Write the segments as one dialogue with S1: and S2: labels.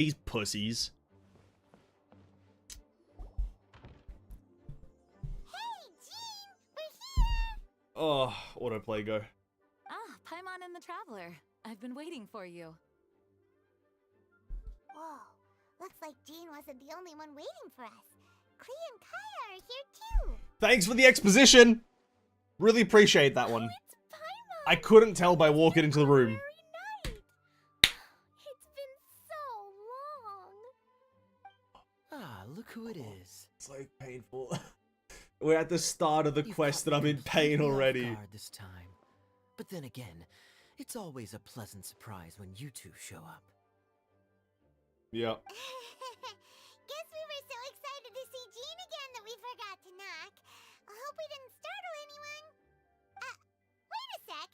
S1: These pussies.
S2: Hey, Jean, we're here.
S1: Oh, autoplay go.
S3: Ah, Paimon and the Traveler. I've been waiting for you.
S2: Whoa, looks like Jean wasn't the only one waiting for us. Klee and Kaya are here too.
S1: Thanks for the exposition. Really appreciate that one.
S2: It's Paimon.
S1: I couldn't tell by walking into the room.
S2: Night. It's been so long.
S4: Ah, look who it is.
S1: It's like painful. We're at the start of the
S4: You've
S1: quest
S4: caught
S1: and I'm
S4: me
S1: in pain
S4: completely off
S1: already.
S4: guard this time. But then again, it's always a pleasant surprise when you two show up.
S1: Yeah.
S2: Guess we were so excited to see Jean again that we forgot to knock. I hope we didn't startle anyone. Wait a sec.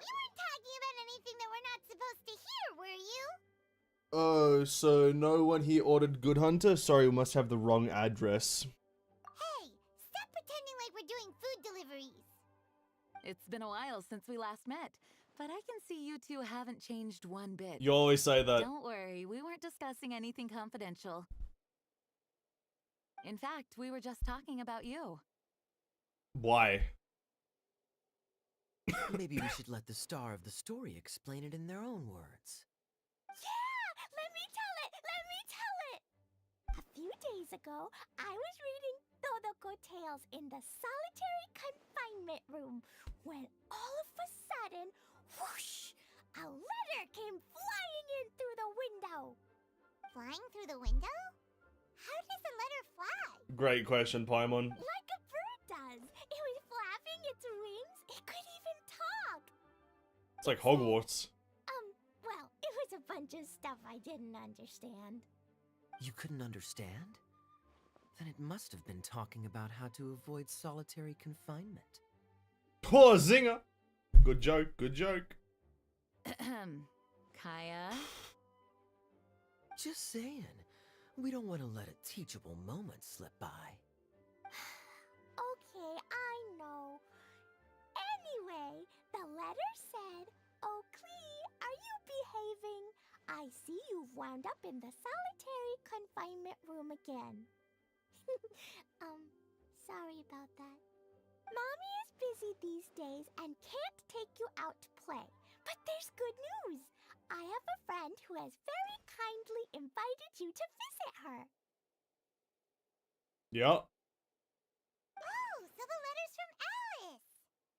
S2: You weren't talking about anything that we're not supposed to hear, were you?
S1: Oh, so no one here ordered Good Hunter? Sorry, we must have the wrong address.
S2: Hey, stop pretending like we're doing food deliveries.
S3: It's been a while since we last met, but I can see you two haven't changed one bit.
S1: You always say that.
S3: Don't worry, we weren't discussing anything confidential. In fact, we were just talking about you.
S1: Why?
S4: Maybe we should let the star of the story explain it in their own words.
S2: Yeah, let me tell it. Let me tell it. A few days ago, I was reading Todoko Tales in the solitary confinement room when all of a sudden, whoosh, a letter came flying in through the window. Flying through the window? How does a letter fly?
S1: Great question, Paimon.
S2: Like a bird does. It was flapping its wings. It could even talk.
S1: It's like Hogwarts.
S2: Well, it was a bunch of stuff I didn't understand.
S4: You couldn't understand? Then it must have been talking about how to avoid solitary confinement.
S1: Poor zinger. Good joke, good joke.
S3: Kaya?
S4: Just saying. We don't want to let a teachable moment slip by.
S2: Okay, I know. Anyway, the letter said, "Oh, Klee, are you behaving? I see you've wound up in the solitary confinement room again." Sorry about that. Mommy is busy these days and can't take you out to play. But there's good news. I have a friend who has very kindly invited you to visit her.
S1: Yep.
S2: Oh, so the letter's from Alice.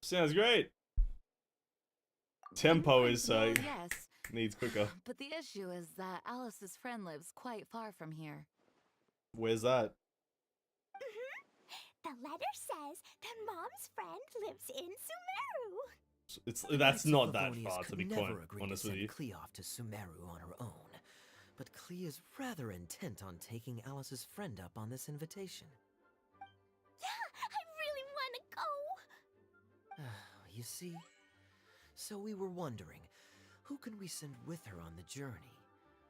S1: Sounds great. Tempo is
S3: Well, yes,
S1: needs quicker.
S3: but the issue is that Alice's friend lives quite far from here.
S1: Where's that?
S2: The letter says that Mom's friend lives in Sumeru.
S1: That's not that
S4: Favonius
S1: far, to
S4: could
S1: be
S4: never
S1: quite
S4: agree
S1: honest
S4: to
S1: with
S4: send
S1: you.
S4: Klee off to Sumeru on her own. But Klee is rather intent on taking Alice's friend up on this invitation.
S2: Yeah, I really want to go.
S4: You see? So we were wondering, who can we send with her on the journey?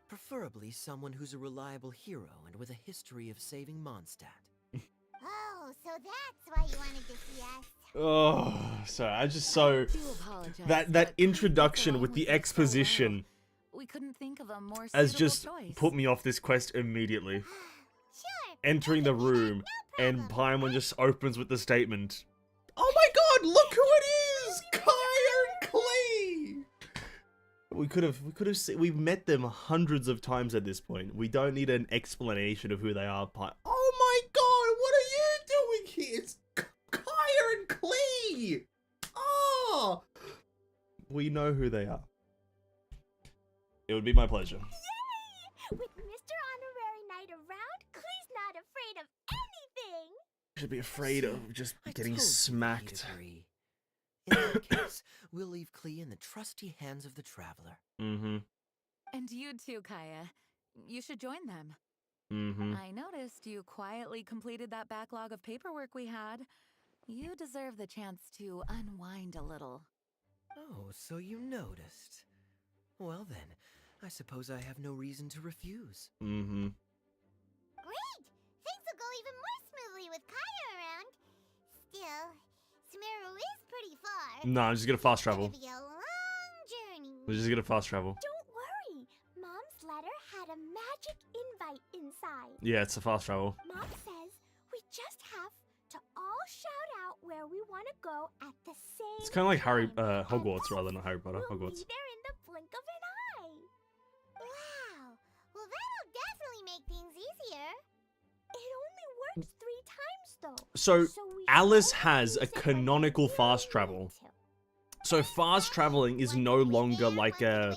S4: Preferably someone who's a reliable hero and with a history of saving Mondstadt.
S2: Oh, so that's why you wanted to see us.
S1: Oh, sorry. I just so
S3: I do apologize,
S1: that
S3: but
S1: introduction
S3: Klee
S1: with the
S3: gets along with you so well.
S1: exposition
S3: We couldn't think of a more
S1: has
S3: suitable
S1: just
S3: choice.
S1: put me off this quest immediately.
S2: Sure.
S1: Entering the room
S2: No
S1: and
S2: problem.
S1: Paimon just opens with the statement, "Oh my God! Look who it is! Kaya and Klee." We've met them hundreds of times at this point. We don't need an explanation of who they are. Oh my God! What are you doing here? It's Kaya and Klee. Oh, we know who they are. It would be my pleasure.
S2: Yay! With Mr. Honorary Knight around, Klee's not afraid of anything.
S1: Should be afraid of just
S4: I
S1: getting
S4: totally
S1: smacked.
S4: agree. In that case, we'll leave Klee in the trusty hands of the Traveler.
S1: Mm-hmm.
S3: And you too, Kaya. You should join them.
S1: Mm-hmm.
S3: I noticed you quietly completed that backlog of paperwork we had. You deserve the chance to unwind a little.
S4: Oh, so you noticed. Well then, I suppose I have no reason to refuse.
S1: Mm-hmm.
S2: Great! Things will go even more smoothly with Kaya around. Still, Sumeru is pretty far.
S1: No, I'm just gonna fast travel.
S2: It's gonna be a long journey.
S1: We're just gonna fast travel.
S2: Don't worry. Mom's letter had a magic invite inside.
S1: Yeah, it's a fast travel.
S2: Mom says we just have to all shout out where we want to go at the same
S1: It's kind of like
S2: time.
S1: Hogwarts rather than Harry Potter.
S2: We'll
S1: Hogwarts.
S2: be there in the blink of an eye. Wow. Well, that'll definitely make things easier. It only works 3 times, though.
S1: So
S2: we
S1: Alice
S2: should
S1: has
S2: only
S1: a
S2: use it when we
S1: canonical
S2: really
S1: fast
S2: need
S1: travel.
S2: to.
S1: So fast traveling is no longer like a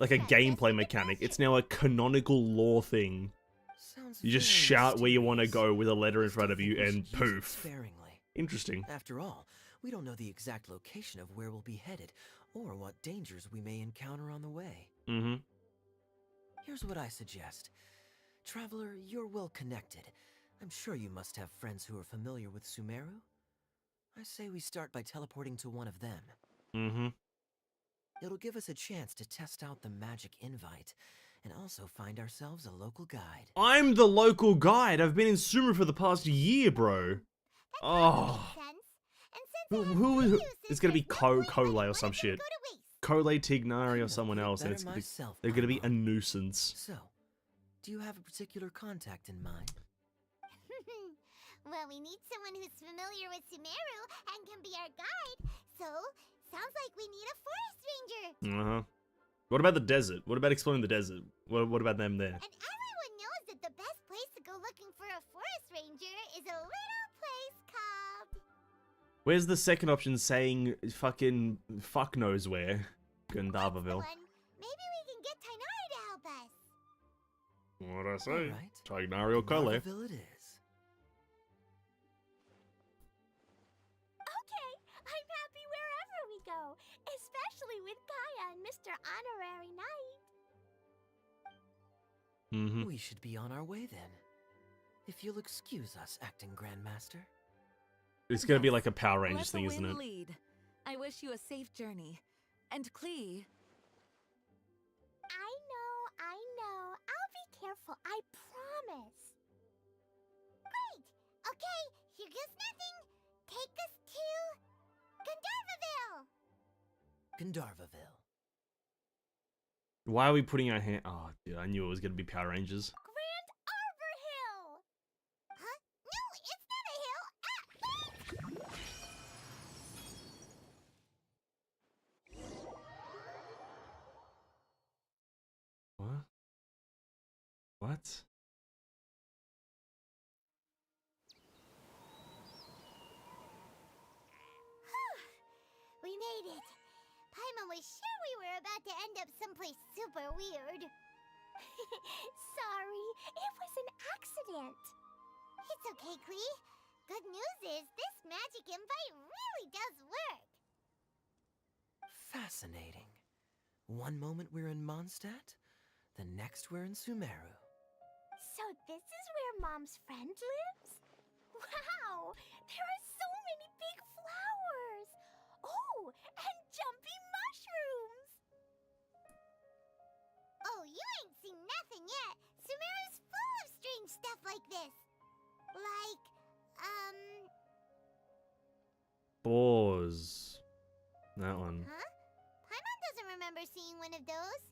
S1: gameplay mechanic. It's now a canonical lore thing.
S4: Sounds
S1: You just
S4: very
S1: shout where you want to
S4: mysterious.
S1: go with a letter in
S4: I
S1: front of
S4: still
S1: you
S4: think we
S1: and
S4: should use it
S1: poof.
S4: sparingly.
S1: Interesting.
S4: After all, we don't know the exact location of where we'll be headed, or what dangers we may encounter on the way.
S1: Mm-hmm.
S4: Here's what I suggest. Traveler, you're well connected. I'm sure you must have friends who are familiar with Sumeru. I say we start by teleporting to one of them.
S1: Mm-hmm.
S4: It'll give us a chance to test out the magic invite, and also find ourselves a local guide.
S1: I'm the local guide. I've been in Sumeru for the past year, bro. Oh. Who it's gonna be Kole or some shit. Kole, Tignari, or someone else, and they're gonna be a nuisance.
S4: So, do you have a particular contact in mind?
S2: Well, we need someone who's familiar with Sumeru and can be our guide. So, sounds like we need a forest ranger.
S1: Uh-huh. What about the desert? What about exploring the desert? What about them there?
S2: And everyone knows that the best place to go looking for a forest ranger is a little place called...
S1: Where's the second option saying fucking fuck knows where? Gandharvaville.
S2: Maybe we can get Tainari to help us.
S1: What'd I say?
S4: Alright.
S1: Tignari or Kole?
S4: Marvaville it is.
S2: Okay, I'm happy wherever we go, especially with Gaia and Mr. Honorary Knight.
S1: Mm-hmm.
S4: We should be on our way then. If you'll excuse us, acting Grandmaster.
S1: It's gonna be like a Power Rangers
S3: Let
S1: thing,
S3: the
S1: isn't
S3: wind
S1: it?
S3: lead. I wish you a safe journey. And Klee,
S2: I know. I'll be careful, I promise. Great! Okay, here goes nothing. Take us to Gandharvaville.
S4: Gandharvaville.
S1: Why are we putting our hand? Oh, dude, I knew it was gonna be Power Rangers.
S2: Grand Arbor Hill! Huh? No, it's not a hill! Ah!
S1: What? What?
S2: We made it. Paimon was sure we were about to end up someplace super weird. Sorry, it was an accident. It's okay, Klee. Good news is this magic invite really does work.
S4: Fascinating. One moment we're in Mondstadt, the next we're in Sumeru.
S2: So this is where Mom's friend lives? Wow! There are so many big flowers! Oh, and jumpy mushrooms! Oh, you ain't seen nothing yet! Sumeru's full of strange stuff like this! Like,
S1: Boars. That one.
S2: Huh? Paimon doesn't remember seeing one of those.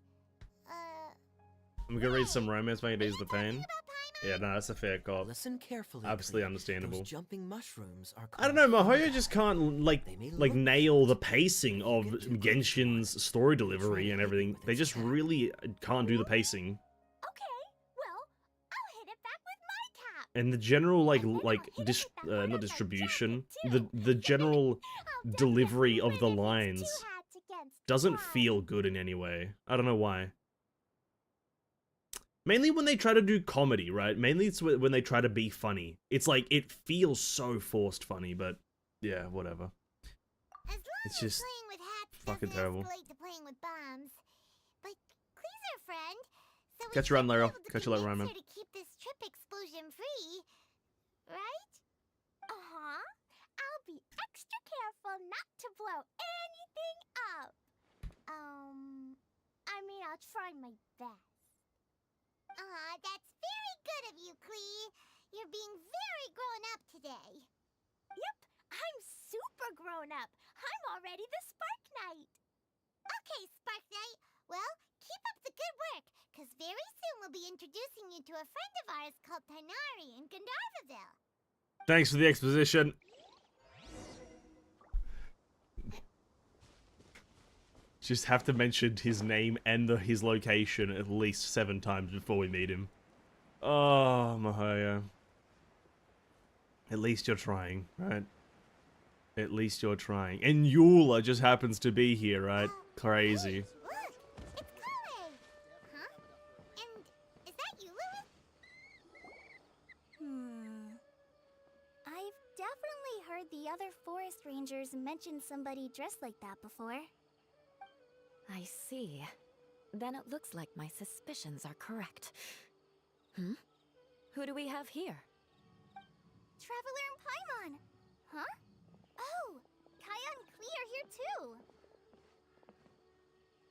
S1: I'm gonna read some romance
S2: Are
S1: magazines
S2: you
S1: the pain.
S2: talking about Paimon?
S1: Yeah, no, that's a fair cop.
S4: Listen carefully.
S1: Absolutely
S4: Klee.
S1: understandable.
S4: Those jumping mushrooms are
S1: I don't know,
S4: called
S1: Mihoyo
S4: fungi.
S1: just can't
S4: They may look
S1: nail the
S4: different,
S1: pacing
S4: but you
S1: of
S4: get too close to
S1: Genshin's story delivery and everything. They just really can't do the pacing.
S2: Okay, well, I'll hit it back with my tap.
S1: And the general
S2: And then I'll hit it with that one on
S1: not
S2: my
S1: distribution,
S2: jacket,
S1: the
S2: too.
S1: general
S2: I'll
S1: delivery
S2: definitely
S1: of the
S2: win if it's
S1: lines
S2: two hats against
S1: doesn't
S2: one.
S1: feel good in any way. I don't know why. Mainly when they try to do comedy, right? Mainly it's when they try to be funny. It's like, it feels so forced funny, but yeah, whatever.
S2: As long
S1: It's
S2: as
S1: just
S2: playing with hats
S1: fucking
S2: doesn't
S1: terrible.
S2: escalate to playing with bombs. But Klee's our friend, so we
S1: Catch you around,
S2: should be
S1: Lyra.
S2: able to
S1: Catch you later,
S2: convince
S1: Ryan, man.
S2: her to keep this trip explosion free, right? Uh-huh. I'll be extra careful not to blow anything up. I mean, I'll try my best. That's very good of you, Klee. You're being very grown up today. Yep, I'm super grown up. I'm already the Spark Knight. Okay, Spark Knight. Well, keep up the good work, because very soon we'll be introducing you to a friend of ours called Tanari in Gandharvaville.
S1: Thanks for the exposition. Just have to mention his name and his location at least 7 times before we meet him. Oh, Mahaya. At least you're trying, right? At least you're trying. And Eula just happens to be here, right? Crazy.
S2: Hey, look! It's Kale! Huh? And is that you, Lilith? I've definitely heard the other forest rangers mention somebody dressed like that before.
S3: I see. Then it looks like my suspicions are correct. Who do we have here?
S2: Traveler and Paimon! Huh? Oh! Kaya and Klee are here too!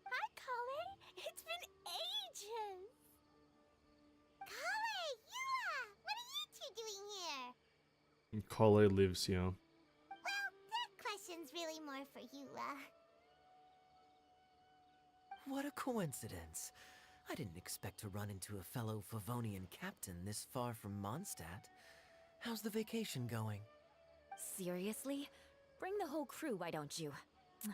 S2: Hi, Kale! It's been ages! Kale! Eula! What are you two doing here?
S1: Kale lives here.
S2: Well, that question's really more for Eula.
S4: What a coincidence. I didn't expect to run into a fellow Favonian captain this far from Mondstadt. How's the vacation going?
S3: Seriously? Bring the whole crew, why don't you?
S2: Is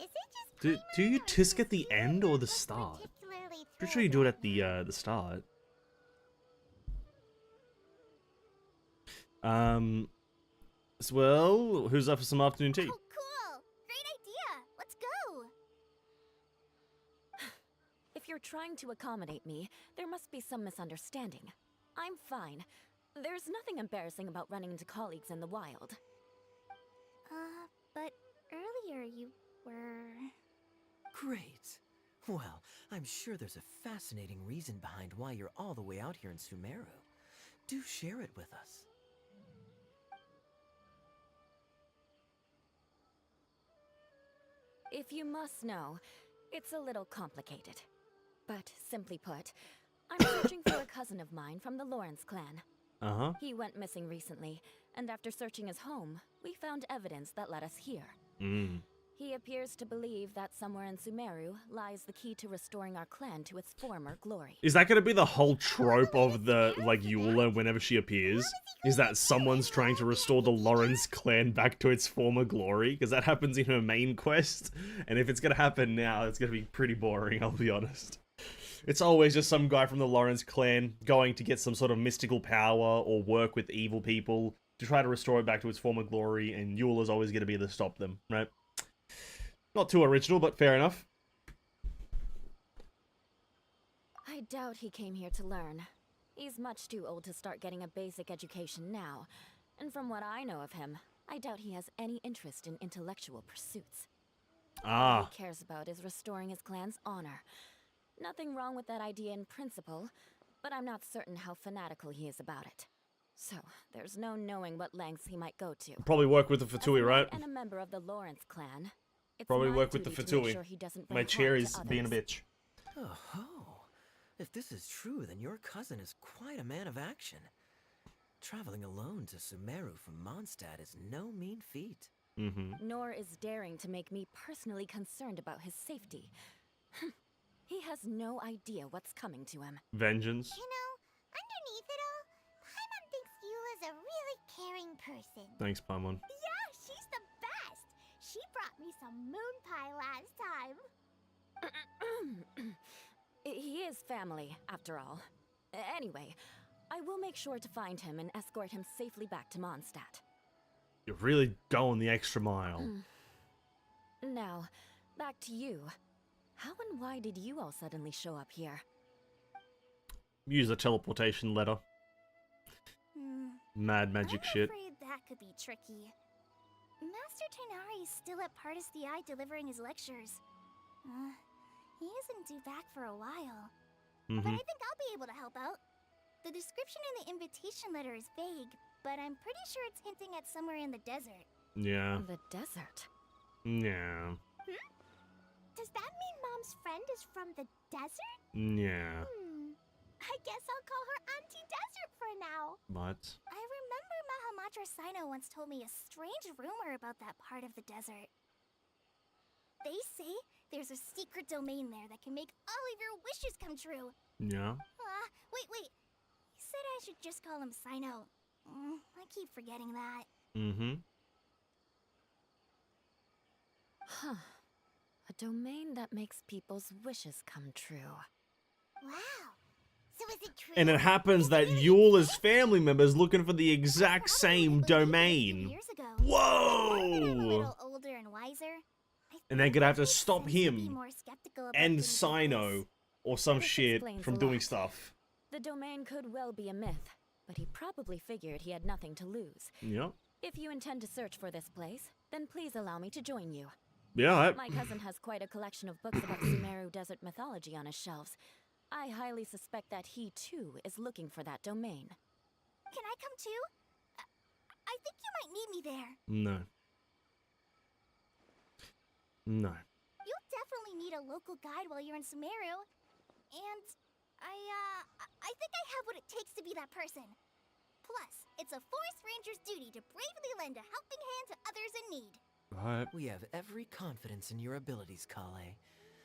S2: it just
S1: Do you
S2: Paimon, or
S1: tisk at the
S2: does
S1: end
S2: Eula
S1: or the
S2: look
S1: start?
S2: particularly
S1: Pretty sure you do it at
S2: thrilled right now?
S1: the start. Well, who's up for some afternoon tea?
S2: Oh, cool! Great idea! Let's go!
S3: If you're trying to accommodate me, there must be some misunderstanding. I'm fine. There's nothing embarrassing about running into colleagues in the wild.
S2: But earlier you were...
S4: Great. Well, I'm sure there's a fascinating reason behind why you're all the way out here in Sumeru. Do share it with us.
S3: If you must know, it's a little complicated. But simply put, I'm searching for a cousin of mine from the Lawrence clan.
S1: Uh-huh.
S3: He went missing recently, and after searching his home, we found evidence that led us here. He appears to believe that somewhere in Sumeru lies the key to restoring our clan to its former glory.
S1: Is that gonna be the whole trope of the, like, Eula whenever she appears? Is that someone's trying to restore the Lawrence clan back to its former glory? Because that happens in her main quest, and if it's gonna happen now, it's gonna be pretty boring, I'll be honest. It's always just some guy from the Lawrence clan going to get some sort of mystical power or work with evil people to try to restore it back to its former glory, and Eula's always gonna be there to stop them, right? Not too original, but fair enough.
S3: I doubt he came here to learn. He's much too old to start getting a basic education now. And from what I know of him, I doubt he has any interest in intellectual pursuits. All he cares about is restoring his clan's honor. Nothing wrong with that idea in principle, but I'm not certain how fanatical he is about it. So, there's no knowing what lengths he might go to.
S1: Probably work with the
S3: As a
S1: Fatui, right?
S3: knight and a member of the Lawrence clan, it's
S1: Probably
S3: my
S1: work with the
S3: duty to make
S1: Fatui.
S3: sure he doesn't
S1: My
S3: bring
S1: chair
S3: harm to
S1: is being a
S3: others.
S1: bitch.
S4: Oh, if this is true, then your cousin is quite a man of action. Traveling alone to Sumeru from Mondstadt is no mean feat.
S3: Nor is daring to make me personally concerned about his safety. He has no idea what's coming to him.
S1: Vengeance.
S2: You know, underneath it all, Paimon thinks Eula's a really caring person.
S1: Thanks, Paimon.
S2: Yeah, she's the best! She brought me some moon pie last time.
S3: He is family, after all. Anyway, I will make sure to find him and escort him safely back to Mondstadt.
S1: You're really going the extra mile.
S3: Now, back to you. How and why did you all suddenly show up here?
S1: Use a teleportation letter. Mad magic
S2: I'm
S1: shit.
S2: afraid that could be tricky. Master Tighnari's still at Pardus the Eye delivering his lectures. He isn't due back for a while. But I think I'll be able to help out. The description in the invitation letter is vague, but I'm pretty sure it's hinting at somewhere in the desert.
S1: Yeah.
S3: The desert.
S1: Yeah.
S2: Does that mean Mom's friend is from the desert?
S1: Yeah.
S2: I guess I'll call her Auntie Desert for now.
S1: But
S2: I remember Mahamatra Sino once told me a strange rumor about that part of the desert. They say There's a secret domain there that can make all of your wishes come true.
S1: Yeah.
S2: Wait. You said I should just call him Sino. I keep forgetting that.
S1: Mm-hmm.
S3: Huh. A domain that makes people's wishes come true.
S2: Wow. So is it true?
S1: And it happens that Eula's family members looking for the exact same domain.
S2: Years ago. I'm a
S1: Whoa!
S2: little older and wiser.
S1: And they're gonna have to
S2: Makes
S1: stop
S2: sense to be
S1: him
S2: more skeptical about
S1: and
S2: things like
S1: Sino
S2: this.
S1: or some
S3: This
S1: shit
S3: explains
S1: from
S3: a
S1: doing
S3: lot.
S1: stuff.
S3: The domain could well be a myth, but he probably figured he had nothing to lose.
S1: Yep.
S3: If you intend to search for this place, then please allow me to join you.
S1: Yeah.
S3: My cousin has quite a collection of books about Sumeru desert mythology on his shelves. I highly suspect that he, too, is looking for that domain.
S2: Can I come too? I think you might need me there.
S1: No. No.
S2: You'll definitely need a local guide while you're in Sumeru. And I think I have what it takes to be that person. Plus, it's a forest ranger's duty to bravely lend a helping hand to others in need.
S1: Right.
S4: We have every confidence in your abilities, Kale.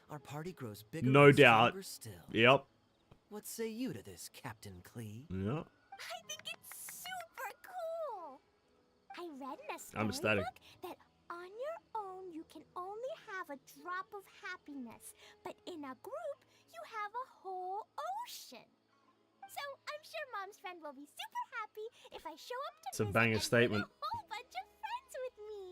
S4: Our party grows bigger
S1: No
S4: and
S1: doubt.
S4: stronger still.
S1: Yep.
S4: What say you to this, Captain Klee?
S1: Yep.
S2: I think it's super cool. I read in a
S1: I'm ecstatic.
S2: storybook that on your own you can only have a drop of happiness, but in a group you have a whole ocean. So I'm sure Mom's friend will be super happy if I show up to
S1: It's a
S2: visit
S1: banger
S2: and
S1: statement.
S2: bring a whole bunch of friends with me.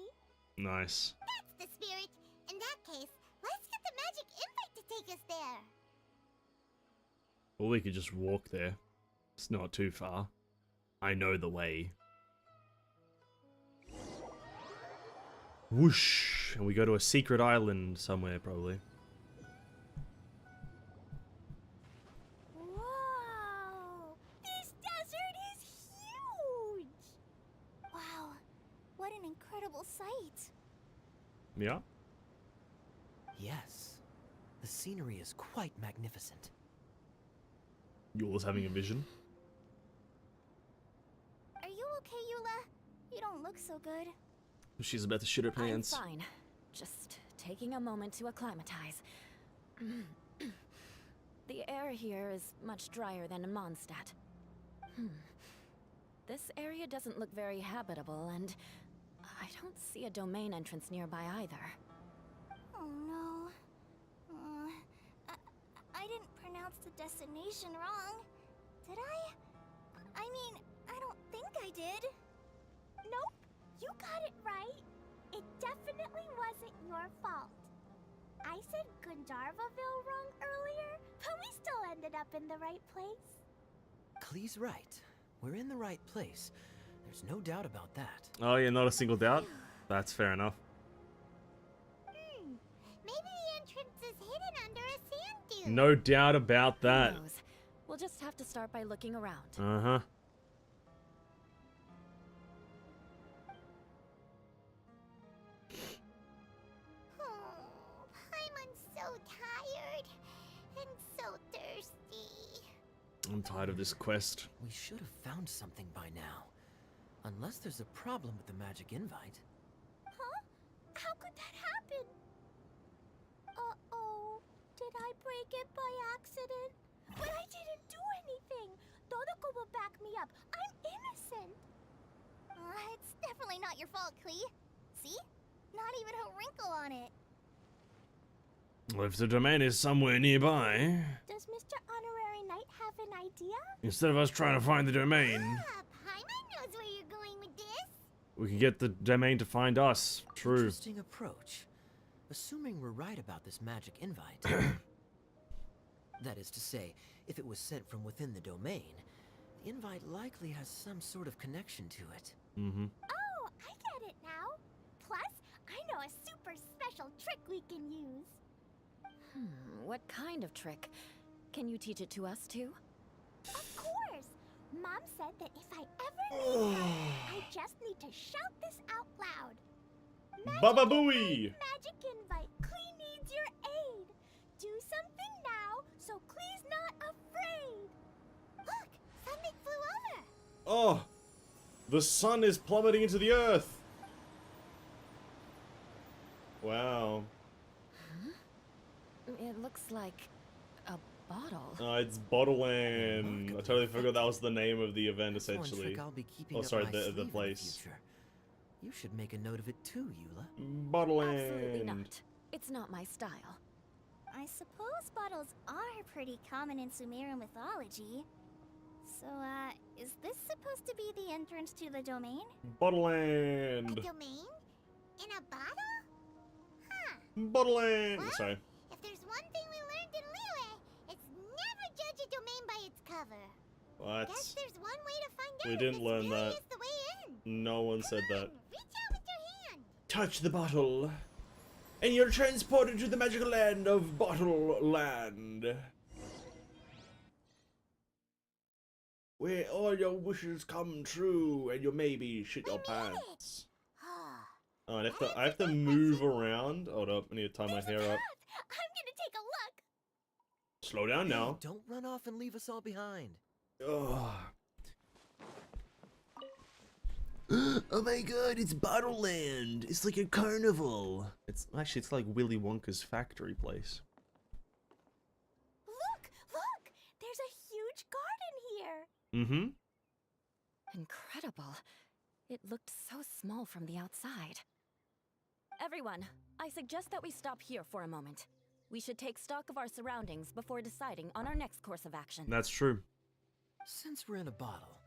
S1: Nice.
S2: That's the spirit. In that case, let's get the magic invite to take us there.
S1: Or we could just walk there. It's not too far. I know the way. Whoosh! And we go to a secret island somewhere, probably.
S2: Whoa! This desert is huge! Wow, what an incredible sight.
S1: Yeah?
S4: Yes. The scenery is quite magnificent.
S1: Eula's having a vision.
S2: Are you okay, Eula? You don't look so good.
S1: She's about to shit her pants.
S3: I'm fine. Just taking a moment to acclimatize. The air here is much drier than in Mondstadt. This area doesn't look very habitable, and I don't see a domain entrance nearby either.
S2: Oh no. I didn't pronounce the destination wrong. Did I? I mean, I don't think I did. Nope, you got it right. It definitely wasn't your fault. I said Gundarvaville wrong earlier, but we still ended up in the right place.
S4: Klee's right. We're in the right place. There's no doubt about that.
S1: Oh yeah, not a single doubt. That's fair enough.
S2: Maybe the entrance is hidden under a sand dune.
S1: No doubt about that.
S3: Who knows? We'll just have to start by looking around.
S1: Uh-huh.
S2: I'm so tired and so thirsty.
S1: I'm tired of this quest.
S4: We should have found something by now. Unless there's a problem with the magic invite.
S2: Huh? How could that happen? Uh-oh. Did I break it by accident? But I didn't do anything. Todoko will back me up. I'm innocent. It's definitely not your fault, Klee. See? Not even a wrinkle on it.
S1: Well, if the domain is somewhere nearby,
S2: Does Mr. Honorary Knight have an idea?
S1: instead of us trying to find the domain,
S2: Paimon knows where you're going with this.
S1: we can get the domain to find us. True.
S4: Interesting approach. Assuming we're right about this magic invite. That is to say, if it was sent from within the domain, the invite likely has some sort of connection to it.
S1: Mm-hmm.
S2: Oh, I get it now. Plus, I know a super special trick we can use.
S3: What kind of trick? Can you teach it to us too?
S2: Of course. Mom said that if I ever need help, I just need to shout this out loud.
S1: Baba Booey!
S2: Magic invite. Klee needs your aid. Do something now, so Klee's not afraid. Look, something flew over.
S1: Oh! The sun is plummeting into the earth! Wow.
S3: It looks like a bottle.
S1: It's Bottleland. I totally forgot that was the name of the event,
S4: That's one
S1: essentially.
S4: trick I'll be keeping
S1: Oh,
S4: up
S1: sorry,
S4: my
S1: the
S4: sleeve
S1: place.
S4: In the future. You should make a note of it too, Eula.
S1: Bottleland.
S3: Absolutely not. It's not my style.
S2: I suppose bottles are pretty common in Sumerian mythology. So, is this supposed to be the entrance to the domain?
S1: Bottleland.
S2: domain? In a bottle? Huh.
S1: Bottleland.
S2: What?
S1: Sorry.
S2: If there's one thing we learned in Liyue, it's never judge a domain by its cover.
S1: What?
S2: Guess there's one way to find out
S1: We
S2: if
S1: didn't
S2: this
S1: learn
S2: really
S1: that.
S2: is the way in.
S1: No one said
S2: Come
S1: that.
S2: on, reach out with your hand.
S1: Touch the bottle, and you're transported to the magical land of Bottle Land, where all your wishes come true, and you maybe shit your pants. Oh, and I have to move around. Hold up, I need to tie my hair up.
S2: I'm gonna take a look.
S1: Slow down now.
S4: Hey, don't run off and leave us all behind.
S1: Ugh. Oh my god, it's Bottle Land. It's like a carnival. It's like Willy Wonka's factory place.
S2: Look! There's a huge garden here.
S1: Mm-hmm.
S3: Incredible. It looked so small from the outside. Everyone, I suggest that we stop here for a moment. We should take stock of our surroundings before deciding on our next course of action.
S1: That's true.
S4: Since we're in a bottle,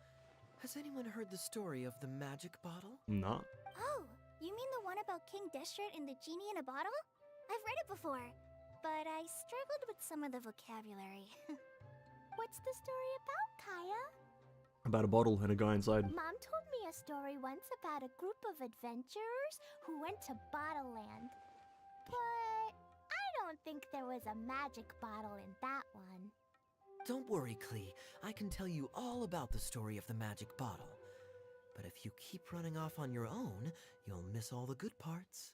S4: has anyone heard the story of the magic bottle?
S1: No.
S2: Oh, you mean the one about King Deshret and the genie in a bottle? I've read it before, but I struggled with some of the vocabulary. What's the story about, Kaya?
S1: About a bottle and a guy inside.
S2: Mom told me a story once about a group of adventurers who went to Bottle Land. But I don't think there was a magic bottle in that one.
S4: Don't worry, Klee. I can tell you all about the story of the magic bottle. But if you keep running off on your own, you'll miss all the good parts.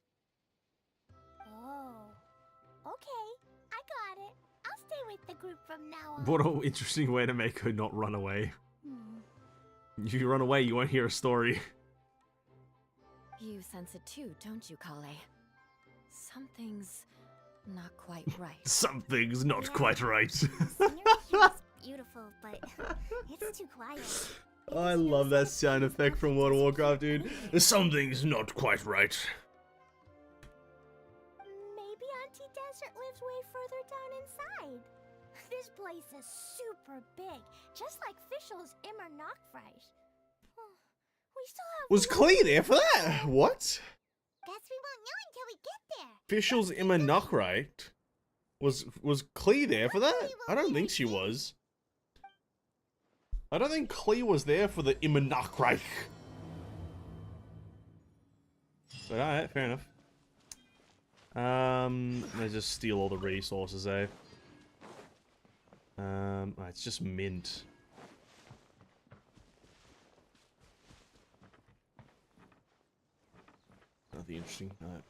S2: Oh, okay. I got it. I'll stay with the group from now on.
S1: What an interesting way to make her not run away. If you run away, you won't hear a story.
S3: You sense it too, don't you, Kale? Something's not quite right.
S1: Something's not
S2: Yeah.
S1: quite right.
S2: The scenery here is beautiful, but it's too quiet.
S1: I love that sound effect from World of Warcraft, dude. Something's not quite right.
S2: Maybe Auntie Desert lives way further down inside. This place is super big, just like Fischl's Immer Nachtreich. We still have.
S1: Was Klee there for that? What?
S2: Guess we won't know until we get there.
S1: Officials Emma Knockright? Was Klee there for that? I don't think she was. I don't think Klee was there for the Emma Knockreich. But alright, fair enough. Let's just steal all the resources, eh? It's just mint. Nothing interesting. Alright.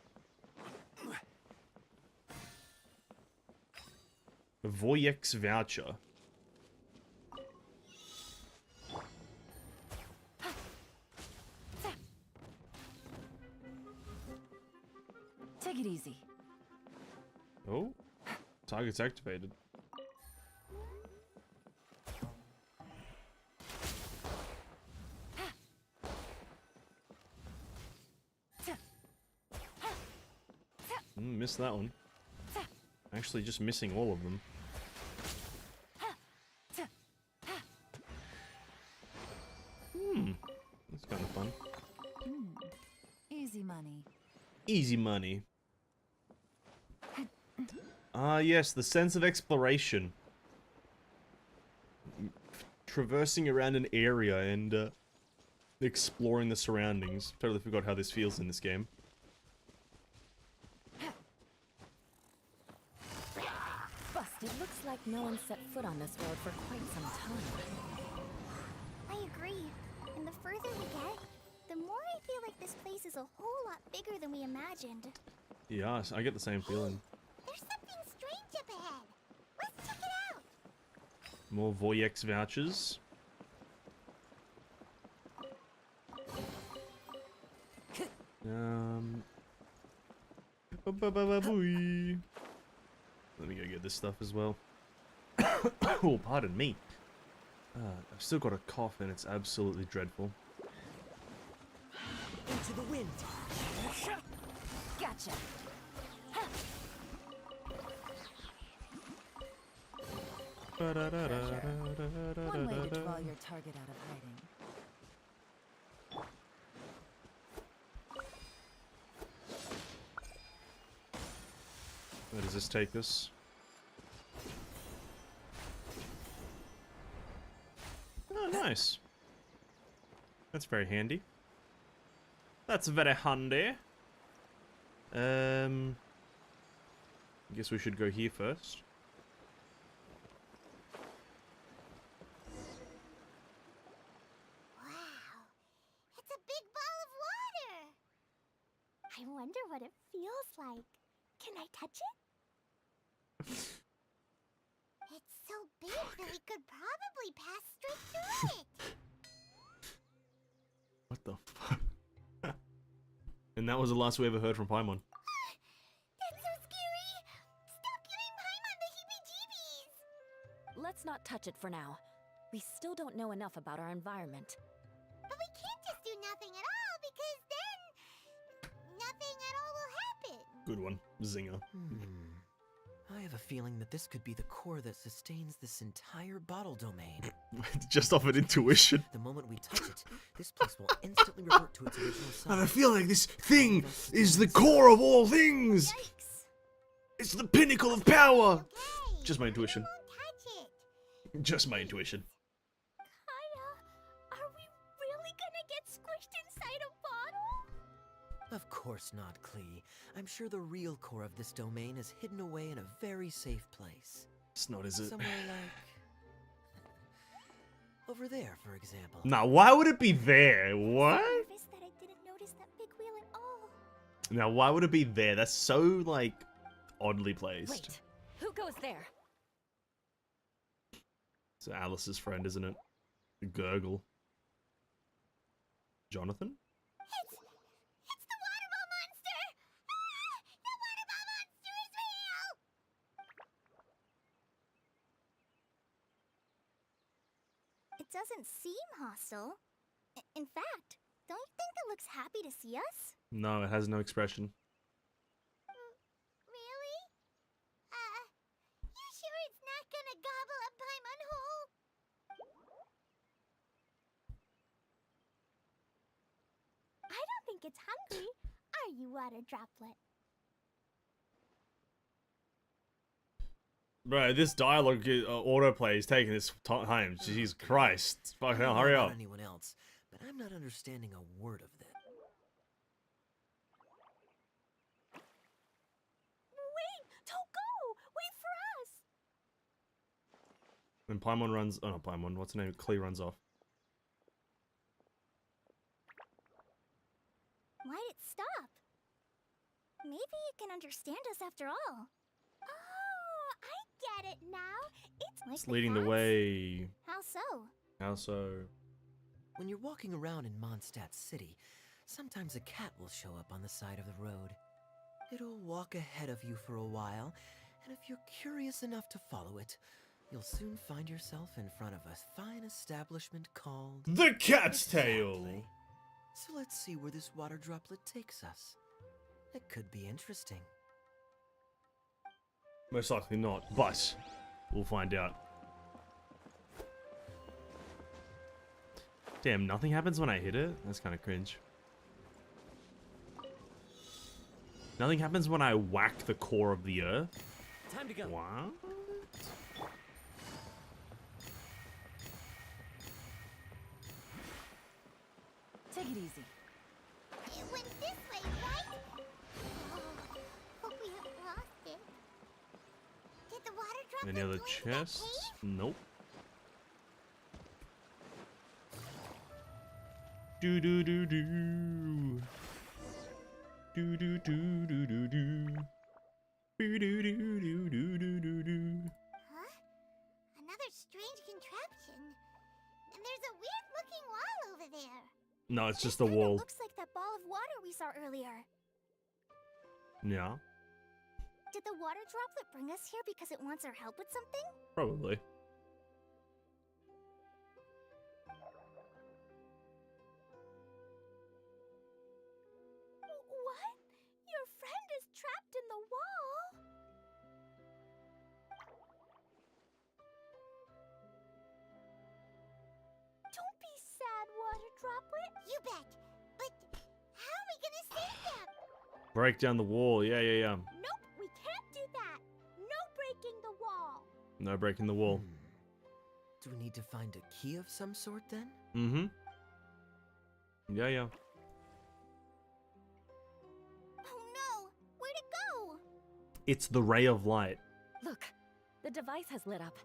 S1: Voyex voucher.
S3: Take it easy.
S1: Oh, target's activated. Missed that one. Actually, just missing all of them. That's kind of fun.
S5: Easy money.
S1: Easy money. Ah, yes, the sense of exploration. Traversing around an area and exploring the surroundings. Totally forgot how this feels in this game.
S3: It looks like no one set foot on this road for quite some time.
S2: I agree. And the further we get, the more I feel like this place is a whole lot bigger than we imagined.
S1: Yeah, I get the same feeling.
S2: There's something strange up ahead. Let's check it out.
S1: More Voyex vouchers. Ba-ba-ba-ba-booey. Let me go get this stuff as well. Oh, pardon me. I've still got a cough and it's absolutely dreadful.
S4: Into the wind.
S3: Gotcha.
S5: One way to draw your target out of hiding.
S1: Where does this take us? Oh, nice. That's very handy. That's very handy. I guess we should go here first.
S2: Wow, it's a big ball of water. I wonder what it feels like. Can I touch it? It's so big that we could probably pass straight through it.
S1: What the fuck? And that was the last we ever heard from Paimon.
S2: That's so scary. Stop giving Paimon the heebie-jeebies.
S3: Let's not touch it for now. We still don't know enough about our environment.
S2: But we can't just do nothing at all because then nothing at all will happen.
S1: Good one. Zinger.
S4: I have a feeling that this could be the core that sustains this entire bottle domain.
S1: Just off an intuition.
S4: The moment we touch it, this place will instantly revert to its original size.
S1: And I feel like this thing is the core of all things.
S2: Yikes.
S1: It's the pinnacle of power.
S2: Okay,
S1: Just my intuition.
S2: I won't touch it.
S1: Just my intuition.
S2: Kaya, are we really gonna get squished inside a bottle?
S4: Of course not, Klee. I'm sure the real core of this domain is hidden away in a very safe place.
S1: It's not, is it?
S4: Somewhere like... over there, for example.
S1: Now, why would it be there? What?
S2: Nervous that I didn't notice that big wheel at all.
S1: Now, why would it be there? That's so, like, oddly placed.
S3: Wait, who goes there?
S1: It's Alice's friend, isn't it? The Gurgle. Jonathan?
S2: It's the water ball monster! Ah! The water ball monster is real! It doesn't seem hostile. In fact, don't you think it looks happy to see us?
S1: No, it has no expression.
S2: Really? You sure it's not gonna gobble up Paimon whole? I don't think it's hungry. Are you, water droplet?
S1: Bro, this dialogue autoplay is taking its time. Jesus Christ. Fucking hell,
S4: I don't know
S1: hurry
S4: about
S1: up.
S4: anyone else, but I'm not understanding a word of this.
S2: Wait! Don't go! Wait for us!
S1: When Paimon runs... Oh, not Paimon. What's her name? Klee runs off.
S2: Why'd it stop? Maybe it can understand us after all. Oh, I get it now. It's like
S1: It's leading the
S2: cats.
S1: way.
S2: How so?
S1: How so?
S4: When you're walking around in Mondstadt City, sometimes a cat will show up on the side of the road. It'll walk ahead of you for a while, and if you're curious enough to follow it, you'll soon find yourself in front of a fine establishment called...
S1: The Cat's Tail!
S4: Exactly. So let's see where this water droplet takes us. It could be interesting.
S1: Most likely not, but we'll find out. Damn, nothing happens when I hit it? That's kind of cringe. Nothing happens when I whack the core of the earth?
S4: Time to go.
S1: What?
S5: Take it easy.
S2: It went this way, right? Oh, hope we haven't lost it. Did the water droplet
S1: Any other
S2: go into that
S1: chests?
S2: cave?
S1: Nope. Do do do do. Do do do do do do. Do do do do do do do do.
S2: Huh? Another strange contraption. And there's a weird-looking wall over there.
S1: No, it's just
S2: This
S1: the
S2: kinda
S1: wall.
S2: looks like that ball of water we saw earlier.
S1: Yeah.
S2: Did the water droplet bring us here because it wants our help with something?
S1: Probably.
S2: What? Your friend is trapped in the wall? Don't be sad, water droplet. You bet. But how are we gonna save them?
S1: Break down the wall. Yeah.
S2: Nope, we can't do that. No breaking the wall.
S1: No breaking the wall.
S4: Do we need to find a key of some sort then?
S1: Mm-hmm. Yeah.
S2: Oh no, where'd it go?
S1: It's the ray of light.
S3: Look, the device has lit up.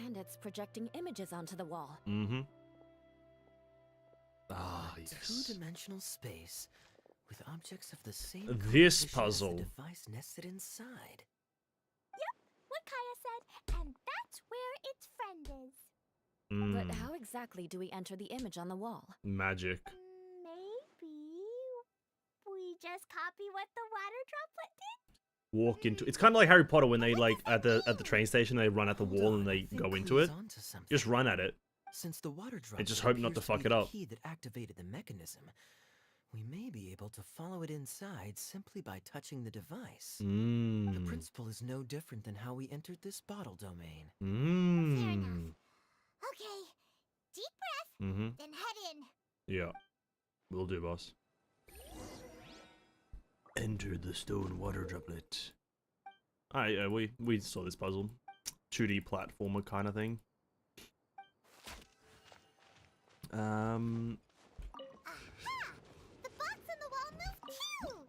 S3: And it's projecting images onto the wall.
S1: Mm-hmm. Ah, yes.
S4: Two-dimensional space with objects of the same
S1: This
S4: composition as
S1: puzzle.
S4: the device nested inside.
S2: What Kaya said, and that's where its friend is.
S3: But how exactly do we enter the image on the wall?
S1: Magic.
S2: Maybe we just copy what the water droplet did?
S1: Walk into. It's kind of like Harry Potter when they like at the train station they run at the
S4: Hold
S1: wall
S4: on,
S1: and
S4: I
S1: they
S4: think
S1: go into
S4: clue's
S1: it.
S4: onto something.
S1: Just run at it.
S4: Since the water droplet
S1: just hope not to
S4: appears
S1: fuck
S4: be
S1: it
S4: the
S1: up.
S4: key that activated the mechanism, we may be able to follow it inside simply by touching the device. The
S1: Mmm.
S4: principle is no different than how we entered this bottle domain.
S2: Fair
S1: Mmm.
S2: enough. Okay, deep breath,
S1: Mm-hmm.
S2: then head in.
S1: Yeah. Will do, boss. Enter the stone water droplet. Alright, yeah, we saw this puzzle. 2D platformer kind of thing.
S2: Aha! The box on the wall moved too!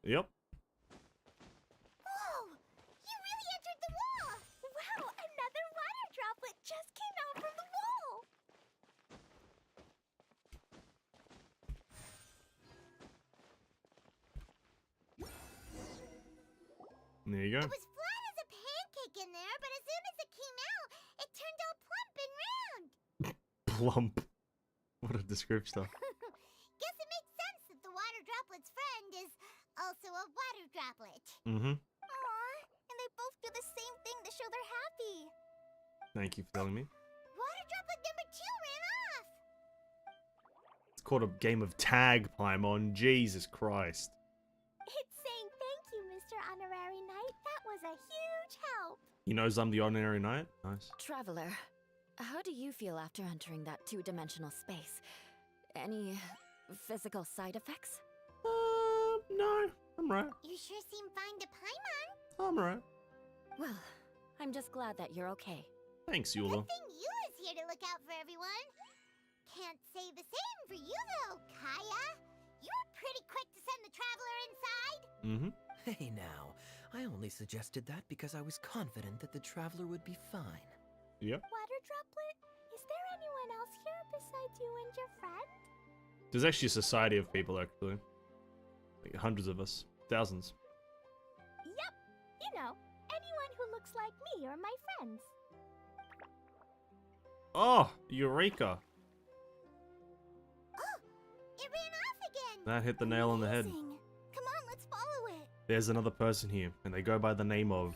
S1: Yep.
S2: Whoa! You really entered the wall! Wow, another water droplet just came out from the wall!
S1: There you go.
S2: It was flat as a pancake in there, but as soon as it came out, it turned all plump and round.
S1: Plump. What a descriptor.
S2: Guess it makes sense that the water droplet's friend is also a water droplet.
S1: Mm-hmm.
S2: Aww, and they both do the same thing to show they're happy.
S1: Thank you for telling me.
S2: Water droplet number 2 ran off.
S1: It's called a game of tag, Paimon. Jesus Christ.
S2: It's saying thank you, Mr. Honorary Knight. That was a huge help.
S1: He knows I'm the ordinary knight. Nice.
S3: Traveler, how do you feel after entering that two-dimensional space? Any physical side effects?
S1: No. I'm right.
S2: You sure seem fine to Paimon.
S1: I'm right.
S3: Well, I'm just glad that you're okay.
S1: Thanks,
S2: Good
S1: Eula.
S2: thing you is here to look out for everyone. Can't say the same for you though, Kaya. You were pretty quick to send the traveler inside.
S1: Mm-hmm.
S4: Hey now, I only suggested that because I was confident that the traveler would be fine.
S1: Yep.
S2: Water droplet, is there anyone else here besides you and your friend?
S1: There's actually a society of people, actually. Like hundreds of us. Thousands.
S2: Yep. You know, anyone who looks like me or my friends.
S1: Oh! Eureka!
S2: Oh, it ran off again.
S1: That hit the nail on the head.
S2: Amazing. Come on, let's follow it.
S1: There's another person here, and they go by the name of...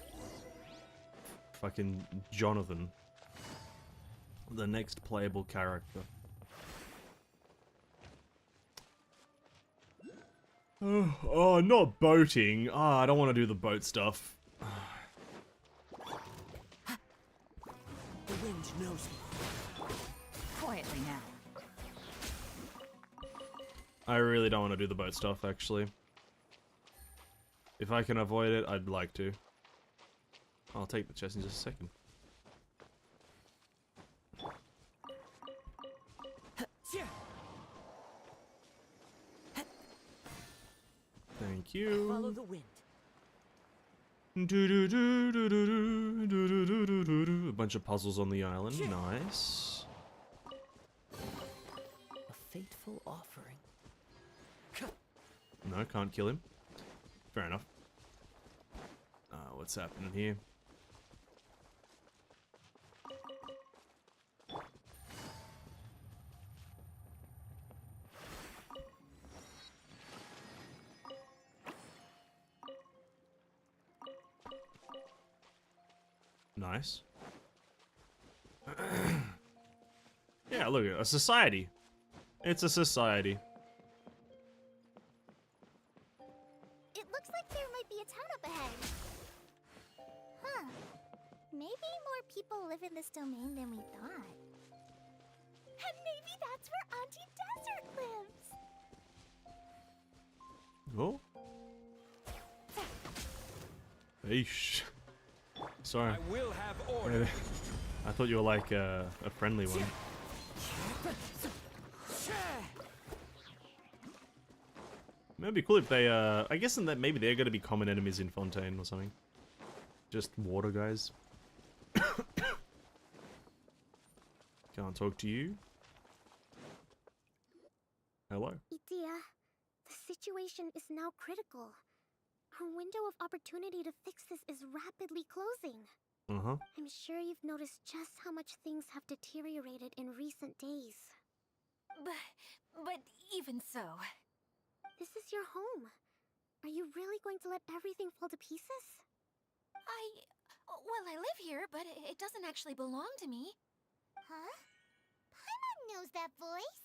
S1: fucking Jonathan. The next playable character. Oh, not boating. Ah, I don't want to do the boat stuff.
S4: The wind knows me.
S5: Quietly now.
S1: I really don't want to do the boat stuff, actually. If I can avoid it, I'd like to. I'll take the chest in just a second. Thank you.
S4: Follow the wind.
S1: A bunch of puzzles on the island. Nice.
S4: A fateful offering.
S1: No, can't kill him. Fair enough. What's happening here? Nice. Yeah, look, a society. It's a society.
S2: It looks like there might be a town up ahead. Huh. Maybe more people live in this domain than we thought. And maybe that's where Auntie Desert lives.
S1: Oh. Eesh. Sorry.
S6: I will have order.
S1: I thought you were like a friendly one. Maybe it'd be cool if they, I guess in that maybe they're gonna be common enemies in Fontaine or something. Just water guys. Can't talk to you. Hello.
S2: Itia, the situation is now critical. Our window of opportunity to fix this is rapidly closing.
S1: Uh-huh.
S2: I'm sure you've noticed just how much things have deteriorated in recent days.
S3: But even so...
S2: This is your home. Are you really going to let everything fall to pieces?
S3: Well, I live here, but it doesn't actually belong to me.
S2: Huh? Paimon knows that voice.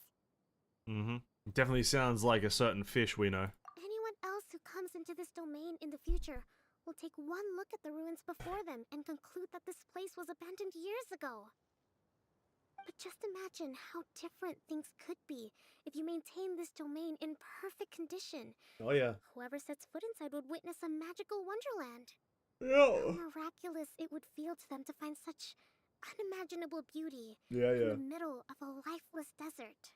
S1: Mm-hmm. Definitely sounds like a certain fish we know.
S2: Anyone else who comes into this domain in the future will take one look at the ruins before them and conclude that this place was abandoned years ago. But just imagine how different things could be if you maintain this domain in perfect condition.
S1: Oh yeah.
S2: Whoever sets foot inside would witness a magical wonderland.
S1: Yeah.
S2: How miraculous it would feel to them to find such unimaginable beauty
S1: Yeah,
S2: in the middle of a lifeless desert.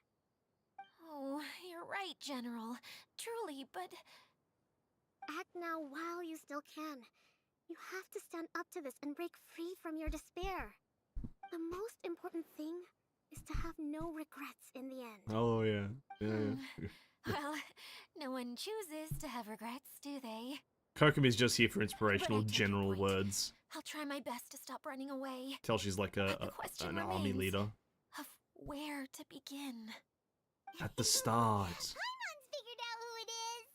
S3: Oh, you're right, General. Truly, but...
S2: Act now while you still can. You have to stand up to this and break free from your despair. The most important thing is to have no regrets in the end.
S1: Oh yeah. Yeah.
S3: Well, no one chooses to have regrets, do they?
S1: Kokomi's just here for
S3: But I
S1: inspirational
S3: take your
S1: general
S3: point.
S1: words.
S3: I'll try my best to stop running away.
S1: Tell she's like
S3: But the question
S1: an army
S3: remains
S1: leader.
S3: of where to begin.
S1: At the start.
S2: Paimon's figured out who it is!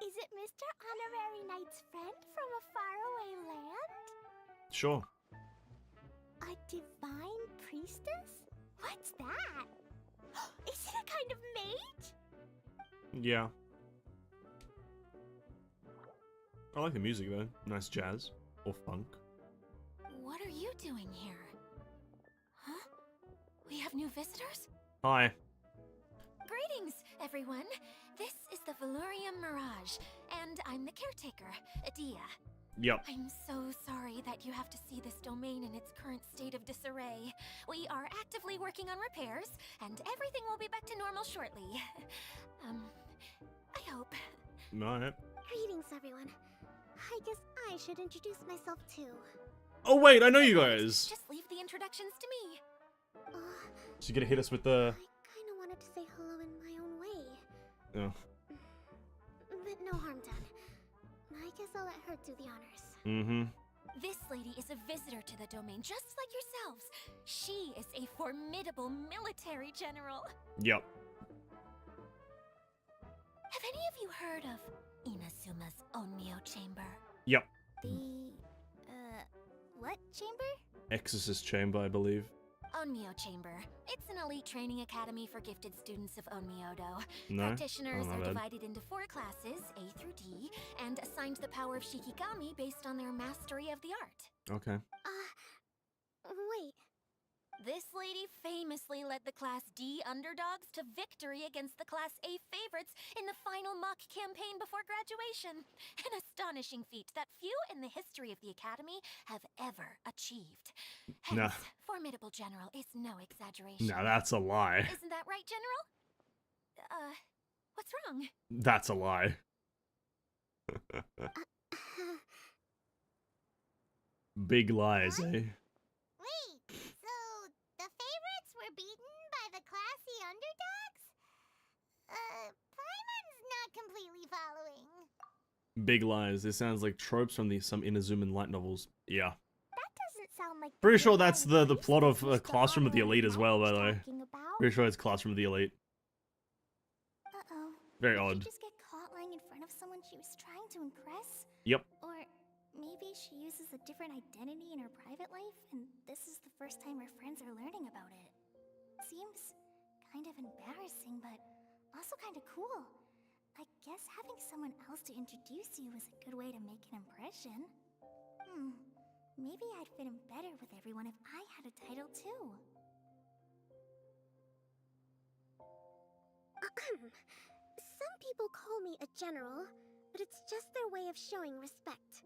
S2: Is it Mr. Honorary Knight's friend from a faraway land?
S1: Sure.
S2: A divine priestess? What's that? Is it a kind of mage?
S1: Yeah. I like the music though. Nice jazz. Or funk.
S3: What are you doing here? Huh? We have new visitors?
S1: Hi.
S3: Greetings, everyone. This is the Valurium Mirage, and I'm the caretaker, Adia.
S1: Yep.
S3: I'm so sorry that you have to see this domain in its current state of disarray. We are actively working on repairs, and everything will be back to normal shortly. I hope.
S1: Alright.
S2: Greetings, everyone. I guess I should introduce myself too.
S1: Oh wait, I know you guys.
S3: Just leave the introductions to me.
S1: She's gonna hit us with
S2: I
S1: the...
S2: kinda wanted to say hello in my own way.
S1: Oh.
S2: But no harm done. I guess I'll let her do the honors.
S1: Mm-hmm.
S3: This lady is a visitor to the domain, just like yourselves. She is a formidable military general.
S1: Yep.
S3: Have any of you heard of Inasuma's Onmyo Chamber?
S1: Yep.
S2: The, what chamber?
S1: Exorcist Chamber, I believe.
S3: Onmyo Chamber. It's an elite training academy for gifted students of Onmyodo.
S1: No?
S3: Practitioners
S1: Oh, my
S3: are
S1: bad.
S3: divided into 4 classes, A through D, and assigned the power of Shikigami based on their mastery of the art.
S1: Okay.
S2: Wait.
S3: This lady famously led the Class D underdogs to victory against the Class A favorites in the final mock campaign before graduation. An astonishing feat that few in the history of the Academy have ever achieved.
S1: Nah.
S3: Hence, formidable general is no exaggeration.
S1: Now that's a lie.
S3: Isn't that right, General? What's wrong?
S1: That's a lie. Big lies, eh?
S2: Wait, so the favorites were beaten by the classy underdogs? Paimon's not completely following.
S1: Big lies. This sounds like tropes from some Inazuman light novels. Yeah.
S2: That doesn't sound like
S1: Pretty
S2: the
S1: sure that's
S2: divine
S1: the plot of
S2: priestess Mr.
S1: Classroom of the
S2: Honorary
S1: Elite as well, by the
S2: Knight
S1: way.
S2: was talking about.
S1: Pretty sure it's Classroom of the Elite.
S2: Uh-oh.
S1: Very
S2: Did
S1: odd.
S2: she just get caught lying in front of someone she was trying to impress?
S1: Yep.
S2: Or maybe she uses a different identity in her private life, and this is the first time her friends are learning about it. Seems kind of embarrassing, but also kind of cool. I guess having someone else to introduce you is a good way to make an impression. Maybe I'd fit in better with everyone if I had a title too.
S6: Some people call me a general, but it's just their way of showing respect.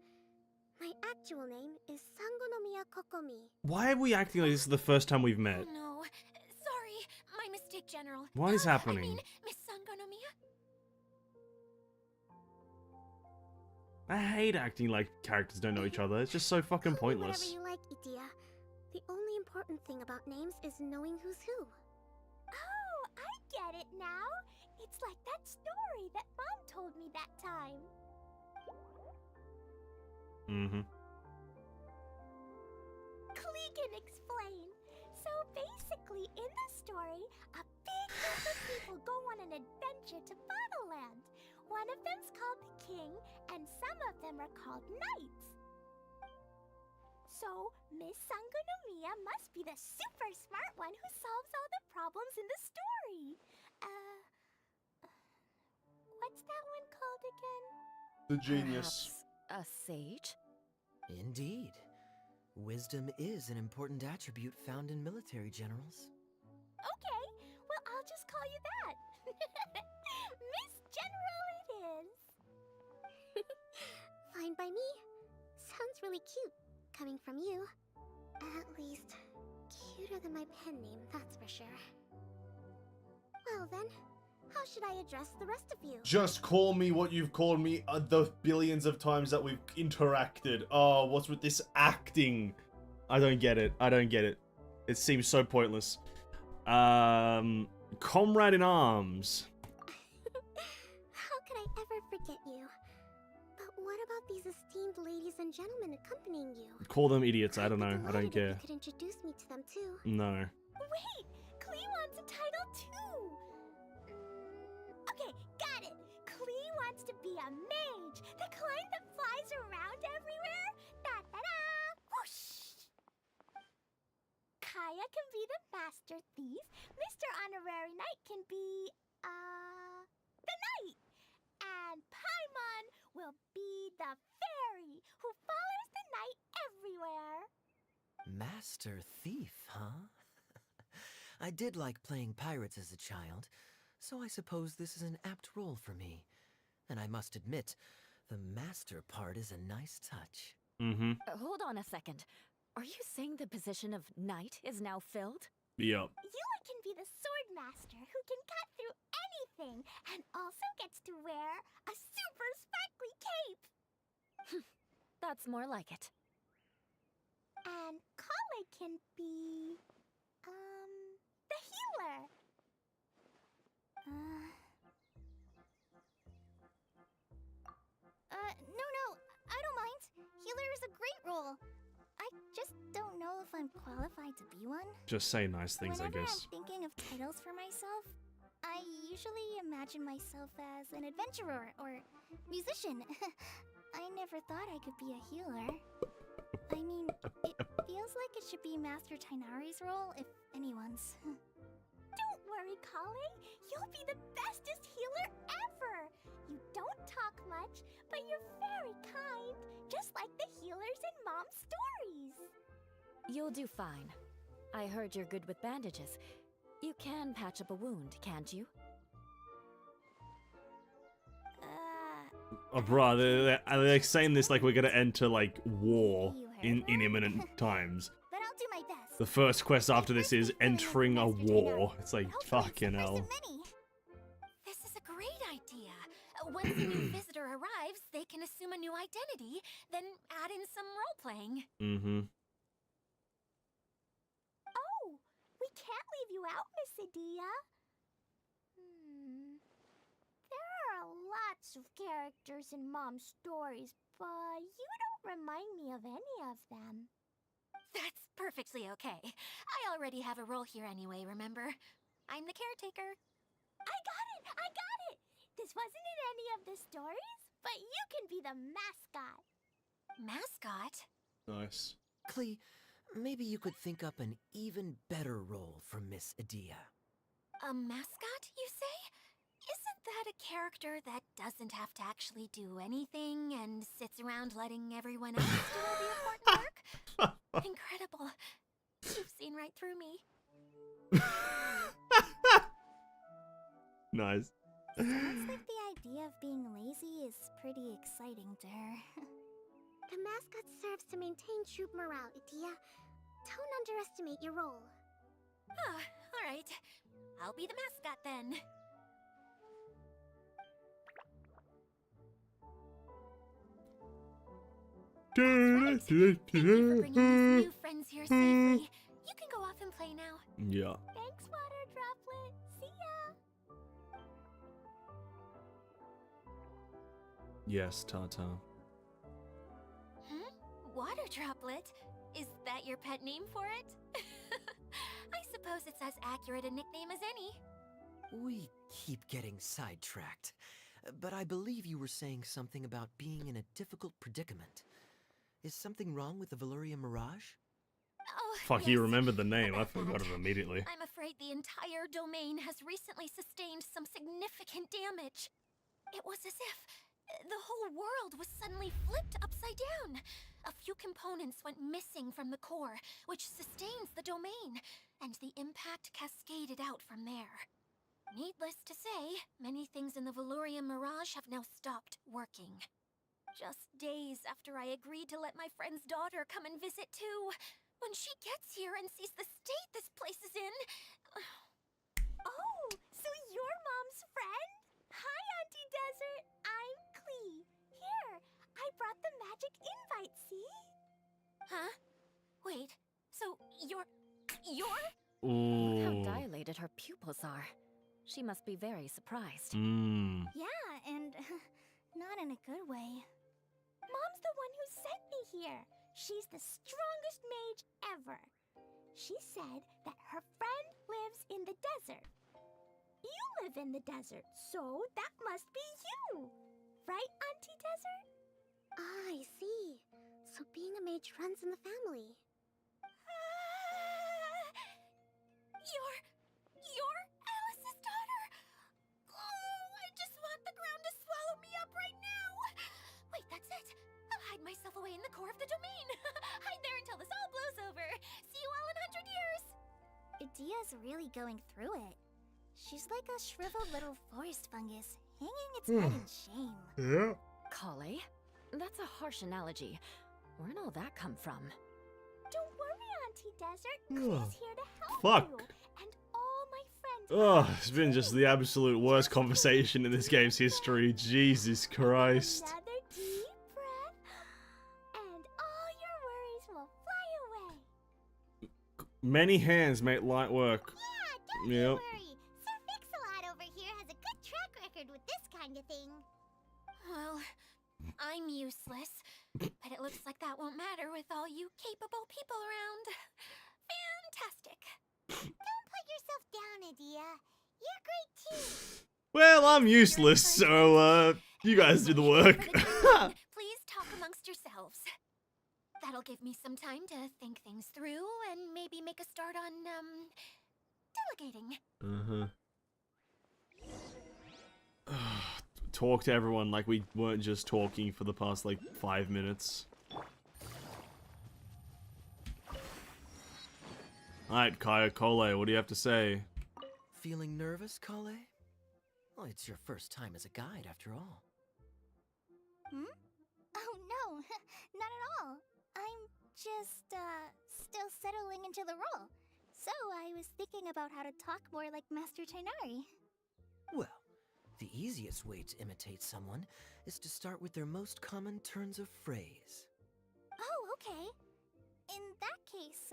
S6: My actual name is Sangonomiya Kokomi.
S1: Why are we acting like this is the first time we've met?
S3: Oh no. Sorry, my mistake, General.
S1: What is happening?
S3: I mean, Miss Sangonomiya?
S1: I hate acting like characters don't know each other. It's just so fucking
S6: Call me
S1: pointless.
S6: whatever you like, Itia. The only important thing about names is knowing who's who.
S2: Oh, I get it now. It's like that story that Mom told me that time. Klee can explain. So basically, in the story, a big group of people go on an adventure to Bottleland. One of them's called the King, and some of them are called Knights. So, Miss Sangonomiya must be the super smart one who solves all the problems in the story. What's that one called again?
S1: The genius.
S3: Perhaps a sage?
S4: Indeed. Wisdom is an important attribute found in military generals.
S2: Okay, well, I'll just call you that. Miss General it is.
S6: Fine by me. Sounds really cute, coming from you. At least, cuter than my pen name, that's for sure. Well then, how should I address the rest of you?
S1: Just call me what you've called me the billions of times that we've interacted. Oh, what's with this acting? I don't get it. I don't get it. It seems so pointless. Comrade in arms.
S6: How could I ever forget you? But what about these esteemed ladies and gentlemen accompanying you?
S1: Call them idiots. I don't know. I don't
S6: Delighted if
S1: care.
S6: you could introduce me to them too.
S1: No.
S2: Wait, Klee wants a title too. Okay, got it. Klee wants to be a mage, the kind that flies around everywhere. Da-da-da! Whoosh! Kaya can be the master thief. Mr. Honorary Knight can be, the knight. And Paimon will be the fairy who follows the knight everywhere.
S4: Master Thief, huh? I did like playing pirates as a child, so I suppose this is an apt role for me. And I must admit, the master part is a nice touch.
S3: Hold on a second. Are you saying the position of knight is now filled?
S1: Yep.
S2: Yula can be the sword master who can cut through anything and also gets to wear a super sparkly cape.
S3: That's more like it.
S2: And Kale can be, the healer. No, I don't mind. Healer is a great role. I just don't know if I'm qualified to be one.
S1: Just say nice things,
S2: Whenever
S1: I guess.
S2: I'm thinking of titles for myself, I usually imagine myself as an adventurer or musician. I never thought I could be a healer. I mean, it feels like it should be Master Tainari's role, if anyone's. Don't worry, Kale. You'll be the bestest healer ever. You don't talk much, but you're very kind, just like the healers in Mom's stories.
S3: You'll do fine. I heard you're good with bandages. You can patch up a wound, can't you?
S1: Oh, bruh, they're saying this like we're gonna enter, like, war in imminent times.
S2: But I'll do my best.
S1: The first quest after this is entering a war. It's like, fucking hell.
S3: This is a great idea. Once a new visitor arrives, they can assume a new identity, then add in some role-playing.
S2: Oh, we can't leave you out, Miss Adia. There are lots of characters in Mom's stories, but you don't remind me of any of them.
S3: That's perfectly okay. I already have a role here anyway, remember? I'm the caretaker.
S2: I got it! This wasn't in any of the stories, but you can be the mascot. Mascot?
S1: Nice.
S4: Klee, maybe you could think up an even better role for Miss Adia.
S2: A mascot, you say? Isn't that a character that doesn't have to actually do anything and sits around letting everyone else do all the important work? Incredible. You've seen right through me.
S1: Nice.
S6: Sounds like the idea of being lazy is pretty exciting to her. The mascot serves to maintain troop morale, Adia. Don't underestimate your role.
S2: Ah, alright. I'll be the mascot then. Right. Thank you for bringing these new friends here safely. You can go off and play now.
S1: Yeah.
S2: Thanks, Water Droplet. See ya.
S1: Yes, Tata.
S2: Water Droplet? Is that your pet name for it? I suppose it's as accurate a nickname as any.
S4: We keep getting sidetracked, but I believe you were saying something about being in a difficult predicament. Is something wrong with the Valyria Mirage?
S2: Oh,
S1: Fuck,
S2: yes.
S1: you remembered the name. I
S2: About
S1: forgot
S2: that.
S1: it immediately.
S2: I'm afraid the entire domain has recently sustained some significant damage. It was as if the whole world was suddenly flipped upside down. A few components went missing from the core, which sustains the domain, and the impact cascaded out from there. Needless to say, many things in the Valyria Mirage have now stopped working. Just days after I agreed to let my friend's daughter come and visit too. When she gets here and sees the state this place is in...
S6: Oh, so you're Mom's friend? Hi, Auntie Desert. I'm Klee. Here, I brought the magic invite, see?
S2: Huh? Wait, so you're...
S3: Look how
S1: Ooh.
S3: dilated her pupils are. She must be very surprised.
S6: Yeah, and not in a good way. Mom's the one who sent me here. She's the strongest mage ever. She said that her friend lives in the desert. You live in the desert, so that must be you. Right, Auntie Desert? Ah, I see. So being a mage runs in the family.
S2: You're Alice's daughter? Oh, I just want the ground to swallow me up right now. Wait, that's it. I'll hide myself away in the core of the domain. Hide there until this all blows over. See you all in 100 years.
S6: Adia's really going through it. She's like a shriveled little forest fungus, hanging its head in shame.
S1: Yeah.
S3: Kale? That's a harsh analogy. Where'd all that come from?
S6: Don't worry, Auntie Desert.
S1: Ugh.
S6: Klee's here to help
S1: Fuck.
S6: you. And all my friends.
S1: Ugh, it's been just the absolute worst conversation in this game's history. Jesus Christ.
S6: Another deep breath, and all your worries will fly away.
S1: Many hands make light work.
S6: Yeah, don't
S1: Yep.
S6: worry. Sir Fix-a-Lot over here has a good track record with this kind of thing.
S2: Well, I'm useless. But it looks like that won't matter with all you capable people around. Fantastic.
S6: Don't put yourself down, Adia. You're great too.
S1: Well, I'm useless, so, you guys do the work.
S2: Please talk amongst yourselves. That'll give me some time to think things through and maybe make a start on, delegating.
S1: Talk to everyone like we weren't just talking for the past, like, 5 minutes. Alright, Kaya Kole, what do you have to say?
S4: Feeling nervous, Kale? Well, it's your first time as a guide, after all.
S6: Oh no, not at all. I'm just, still settling into the role. So I was thinking about how to talk more like Master Tainari.
S4: Well, the easiest way to imitate someone is to start with their most common turns of phrase.
S6: Oh, okay. In that case,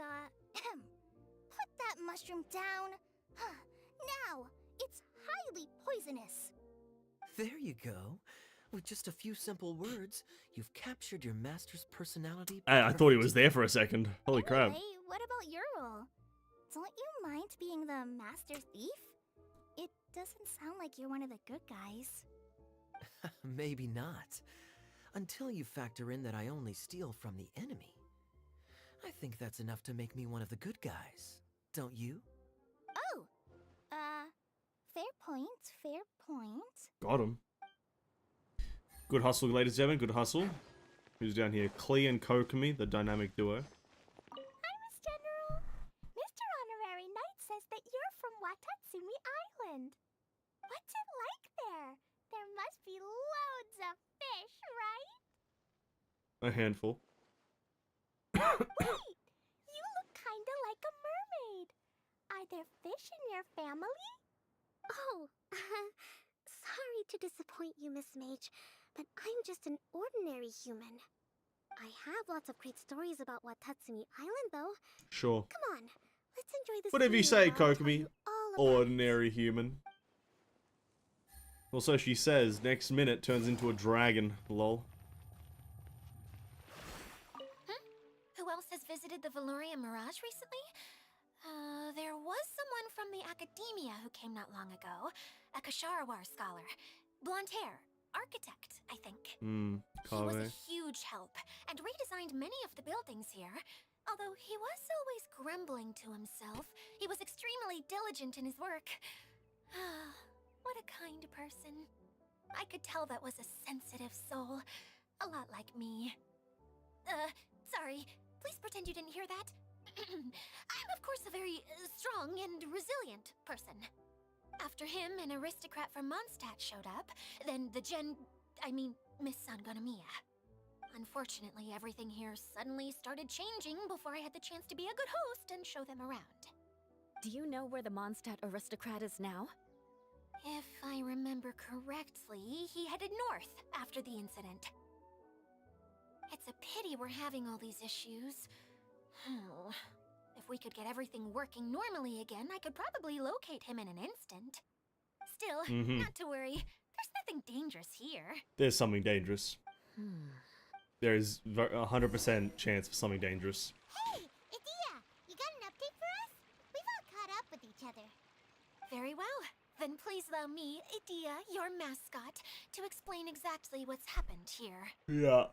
S6: put that mushroom down. Now, it's highly poisonous.
S4: There you go. With just a few simple words, you've captured your master's personality.
S1: I thought he was
S4: perfectly.
S1: there for a second. Holy crap.
S6: Anyway, what about your role? Don't you mind being the master thief? It doesn't sound like you're one of the good guys.
S4: Maybe not. Until you factor in that I only steal from the enemy. I think that's enough to make me one of the good guys. Don't you?
S2: Oh, fair point, fair point.
S1: Got him. Good hustle, ladies and gentlemen. Good hustle. Who's down here? Klee and Kokomi, the dynamic duo.
S2: Hi, Miss General. Mr. Honorary Knight says that you're from Watatsumi Island. What's it like there? There must be loads of fish, right?
S1: A handful.
S2: Wait! You look kinda like a mermaid. Are there fish in your family?
S6: Oh, sorry to disappoint you, Miss Mage, but I'm just an ordinary human. I have lots of great stories about Watatsumi Island, though.
S1: Sure.
S6: Come on, let's enjoy this.
S1: Whatever you
S6: meal
S1: say,
S6: while I tell
S1: Kokomi.
S6: you all about it.
S1: Ordinary human. Well, so she says. Next minute turns into a dragon. Lol.
S3: Who else has visited the Valoria Mirage recently? There was someone from the academia who came not long ago. A Kasharawar scholar. Blonde hair. Architect, I think. He was a
S1: Kave.
S3: huge help, and redesigned many of the buildings here. Although he was always grumbling to himself, he was extremely diligent in his work. What a kind person. I could tell that was a sensitive soul. A lot like me. Sorry. Please pretend you didn't hear that. I'm of course a very strong and resilient person. After him, an aristocrat from Mondstadt showed up, then Miss Sangonomiya. Unfortunately, everything here suddenly started changing before I had the chance to be a good host and show them around. Do you know where the Mondstadt aristocrat is now?
S2: If I remember correctly, he headed north after the incident. It's a pity we're having all these issues. If we could get everything working normally again, I could probably locate him in an instant. Still, not to worry. There's nothing dangerous here.
S1: There's something dangerous. There is 100% chance for something dangerous.
S6: Hey, Idia, you got an update for us? We've all caught up with each other.
S2: Very well. Then please allow me, Idia, your mascot, to explain exactly what's happened here.
S1: Yeah.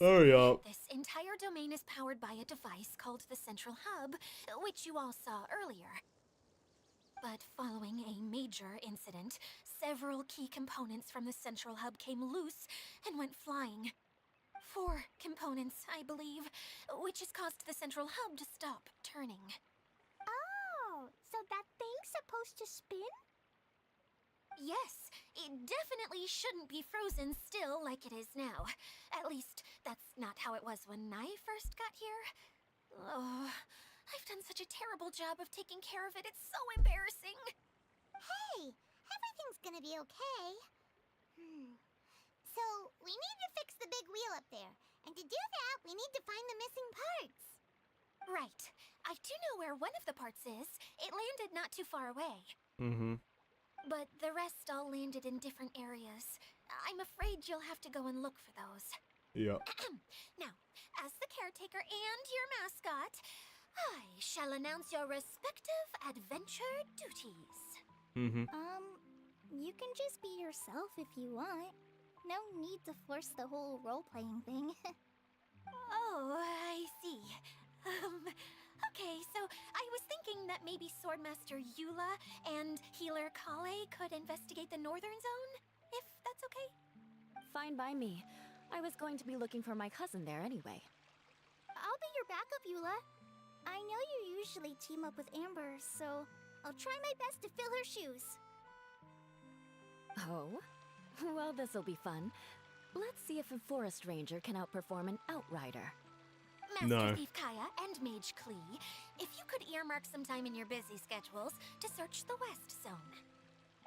S1: Hurry up.
S2: This entire domain is powered by a device called the Central Hub, which you all saw earlier. But following a major incident, several key components from the Central Hub came loose and went flying. 4 components, I believe, which has caused the Central Hub to stop turning.
S6: Oh, so that thing's supposed to spin?
S2: Yes, it definitely shouldn't be frozen still like it is now. At least, that's not how it was when I first got here. Oh, I've done such a terrible job of taking care of it, it's so embarrassing.
S6: Hey, everything's gonna be okay. So, we need to fix the big wheel up there. And to do that, we need to find the missing parts.
S2: Right. I do know where one of the parts is. It landed not too far away. But the rest all landed in different areas. I'm afraid you'll have to go and look for those.
S1: Yeah.
S2: Now, as the caretaker and your mascot, I shall announce your respective adventure duties.
S6: You can just be yourself if you want. No need to force the whole role-playing thing.
S2: Oh, I see. Okay, so I was thinking that maybe Swordmaster Eula and Healer Kale could investigate the northern zone, if that's okay?
S3: Fine by me. I was going to be looking for my cousin there anyway.
S6: I'll be your backup, Eula. I know you usually team up with Amber, so I'll try my best to fill her shoes.
S3: Oh? Well, this'll be fun. Let's see if a forest ranger can outperform an outrider.
S2: Master Thief Kaya and Mage Klee, if you could earmark some time in your busy schedules to search the West Zone.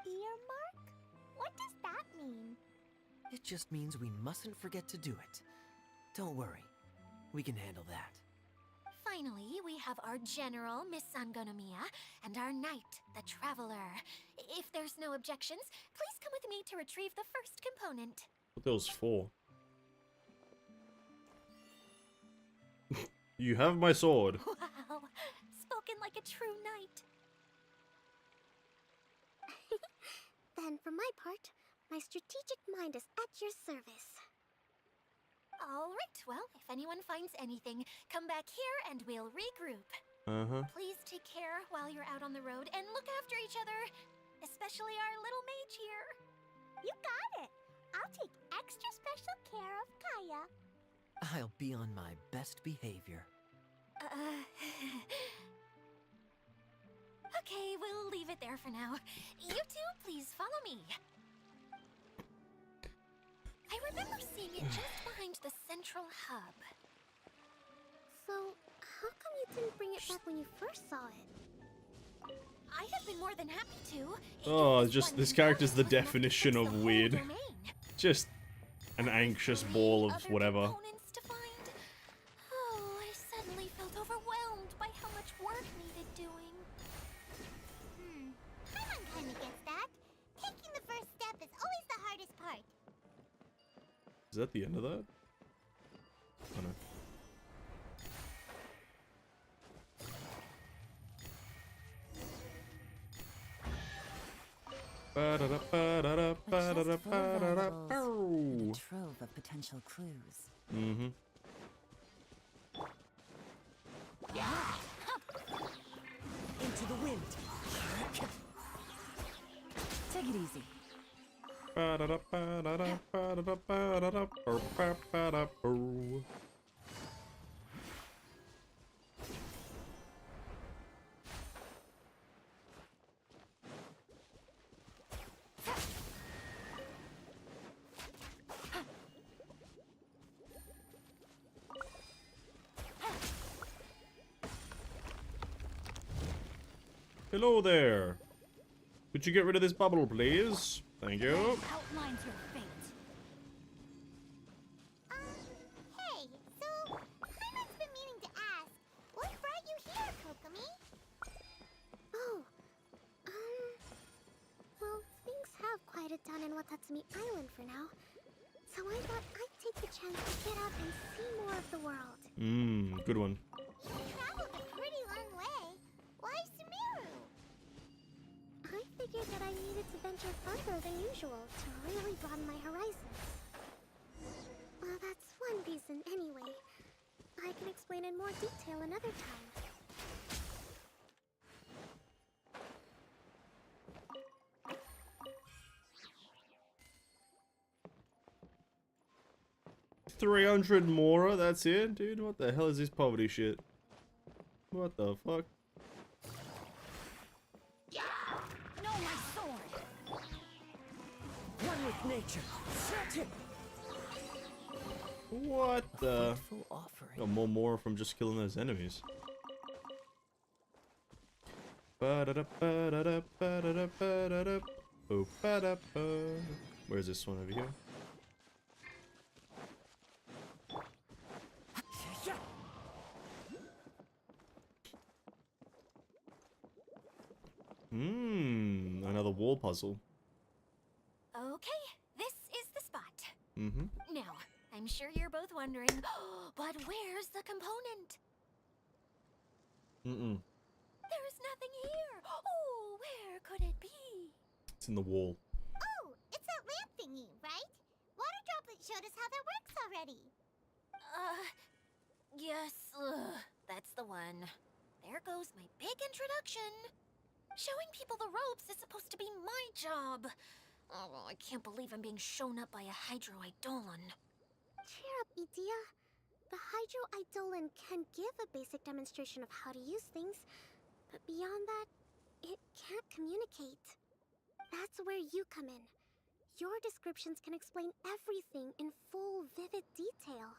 S6: Earmark? What does that mean?
S4: It just means we mustn't forget to do it. Don't worry. We can handle that.
S2: Finally, we have our General, Miss Sangonomiya, and our Knight, the Traveler. If there's no objections, please come with me to retrieve the first component.
S1: What those for? You have my sword.
S2: Wow, spoken like a true knight.
S6: Then, for my part, my strategic mind is at your service.
S2: Alright, well, if anyone finds anything, come back here and we'll regroup. Please take care while you're out on the road and look after each other, especially our little mage here.
S6: You got it! I'll take extra special care of Kaya.
S4: I'll be on my best behavior.
S2: Okay, we'll leave it there for now. You two, please follow me. I remember seeing it just behind the central hub.
S6: So, how come you didn't bring it back when you first saw it?
S2: I'd have been more than happy to.
S1: Oh,
S2: if
S1: just
S2: one
S1: this character's the
S2: was enough to
S1: definition
S2: fix
S1: of
S2: the whole
S1: weird.
S2: domain.
S1: Just an anxious ball of
S2: Other
S1: whatever.
S2: components to find. Oh, I suddenly felt overwhelmed by how much work needed doing.
S6: Paimon kinda gets that. Taking the first step is always the hardest part.
S1: Is that the end of that? Oh no.
S5: A chest full of valuables and a trove of potential clues.
S1: Mm-hmm.
S5: Into the wind. Take it easy.
S1: Hello there. Could you get rid of this bubble, please? Thank you.
S2: Outlines your fate.
S6: Hey, so, Paimon's been meaning to ask, what brought you here, Kokomi? Oh, well, things have quieted down in Watatsumi Island for now. So I thought I'd take the chance to get out and see more of the world.
S1: Good one.
S6: You traveled a pretty long way. Why Sumeru? I figured that I needed to venture farther than usual to really broaden my horizons. Well, that's one reason anyway. I can explain in more detail another time.
S1: 300 Mora, that's it? Dude, what the hell is this poverty shit? What the fuck?
S2: No, my sword.
S5: One with nature.
S1: What the?
S4: Full offering.
S1: Got more Mora from just killing those enemies. Where's this one over here? Another wall puzzle.
S2: Okay, this is the spot.
S1: Mm-hmm.
S2: Now, I'm sure you're both wondering, but where's the component? There's nothing here. Oh, where could it be?
S1: It's in the wall.
S6: Oh, it's that lamp thingy, right? Water Droplet showed us how that works already.
S2: Yes, that's the one. There goes my big introduction. Showing people the ropes is supposed to be my job. Oh, I can't believe I'm being shown up by a Hydro Eidolon.
S6: Cheer up, Edea. The Hydro Eidolon can give a basic demonstration of how to use things, but beyond that, it can't communicate. That's where you come in. Your descriptions can explain everything in full, vivid detail.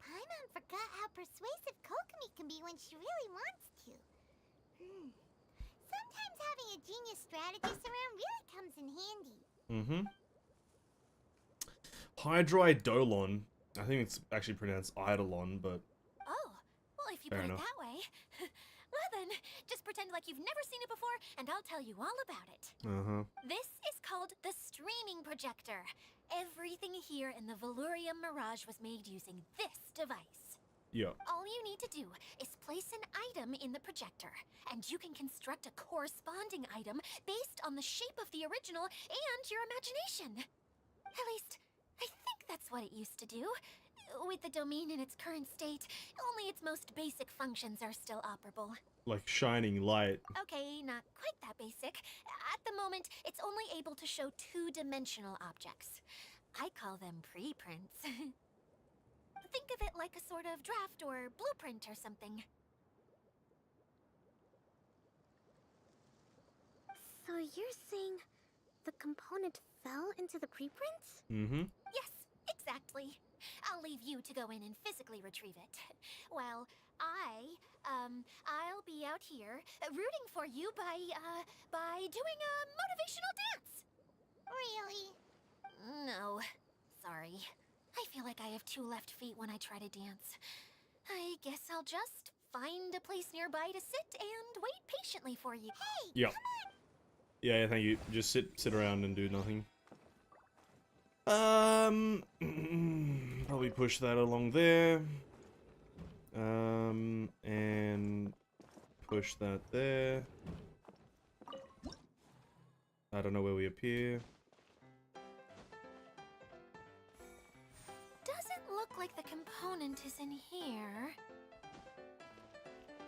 S6: Paimon forgot how persuasive Kokomi can be when she really wants to. Sometimes having a genius strategist around really comes in handy.
S1: Hydroidolon. I think it's actually pronounced Eidolon, but
S2: Oh, well, if you
S1: Fair
S2: put
S1: enough.
S2: it that way. Well then, just pretend like you've never seen it before, and I'll tell you all about it. This is called the streaming projector. Everything here in the Valurium Mirage was made using this device.
S1: Yeah.
S2: All you need to do is place an item in the projector, and you can construct a corresponding item based on the shape of the original and your imagination. At least, I think that's what it used to do. With the domain in its current state, only its most basic functions are still operable.
S1: Like shining light.
S2: Okay, not quite that basic. At the moment, it's only able to show two-dimensional objects. I call them preprints. Think of it like a sort of draft or blueprint or something.
S6: So you're saying the component fell into the preprints?
S1: Mm-hmm.
S2: Yes, exactly. I'll leave you to go in and physically retrieve it. Well, I'll be out here rooting for you by doing a motivational dance.
S6: Really?
S2: No, sorry. I feel like I have two left feet when I try to dance. I guess I'll just find a place nearby to sit and wait patiently for you. Hey,
S1: Yeah. Yeah, thank you. Just sit around and do nothing. Probably push that along there. And push that there. I don't know where we appear.
S2: Doesn't look like the component is in here.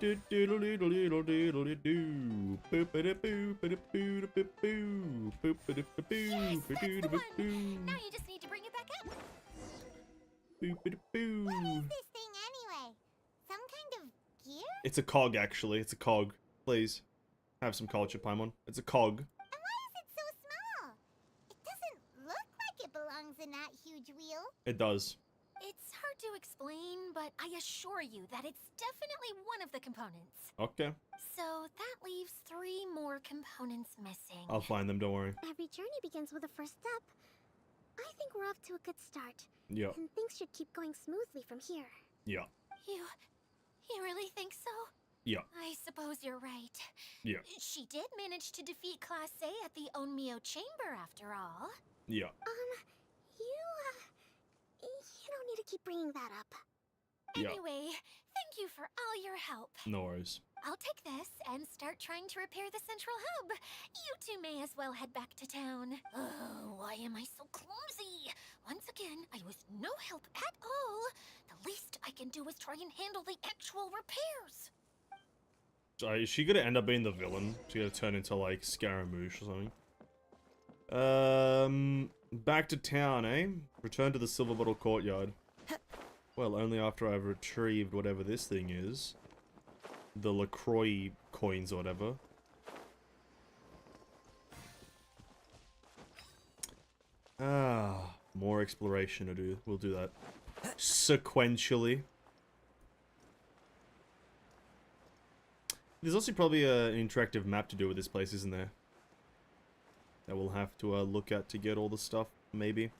S1: Do doodle doodle doodle doodle doo. Boop a boo ba boo boo boo. Boop a boo
S2: Yes,
S1: ba
S2: that's
S1: doo
S2: the
S1: boo
S2: one.
S1: boo.
S2: Now you just need to bring it back up.
S1: Boop a boo.
S6: This thing anyway? Some kind of gear?
S1: It's a cog, actually. It's a cog. Please have some culture, Paimon. It's a cog.
S6: And why is it so small? It doesn't look like it belongs in that huge wheel.
S1: It does.
S2: It's hard to explain, but I assure you that it's definitely one of the components.
S1: Okay.
S2: So that leaves 3 more components missing.
S1: I'll find them, don't worry.
S6: Every journey begins with a first step. I think we're off to a good start.
S1: Yeah.
S6: And things should keep going smoothly from here.
S1: Yeah.
S2: You really think so?
S1: Yeah.
S2: I suppose you're right.
S1: Yeah.
S2: She did manage to defeat Class A at the Onmyo Chamber after all.
S1: Yeah.
S6: You don't need to keep bringing that up.
S1: Yeah.
S2: Anyway, thank you for all your help.
S1: No worries.
S2: I'll take this and start trying to repair the central hub. You two may as well head back to town. Oh, why am I so clumsy? Once again, I was no help at all. The least I can do is try and handle the actual repairs.
S1: So is she gonna end up being the villain? She's gonna turn into like Scaramouche or something. Back to town, eh? Return to the Silver Bottle Courtyard. Well, only after I've retrieved whatever this thing is. The LaCroix coins or whatever. Ah, more exploration to do. We'll do that sequentially. There's also probably an interactive map to do with this place, isn't there? That we'll have to look at to get all the stuff, maybe.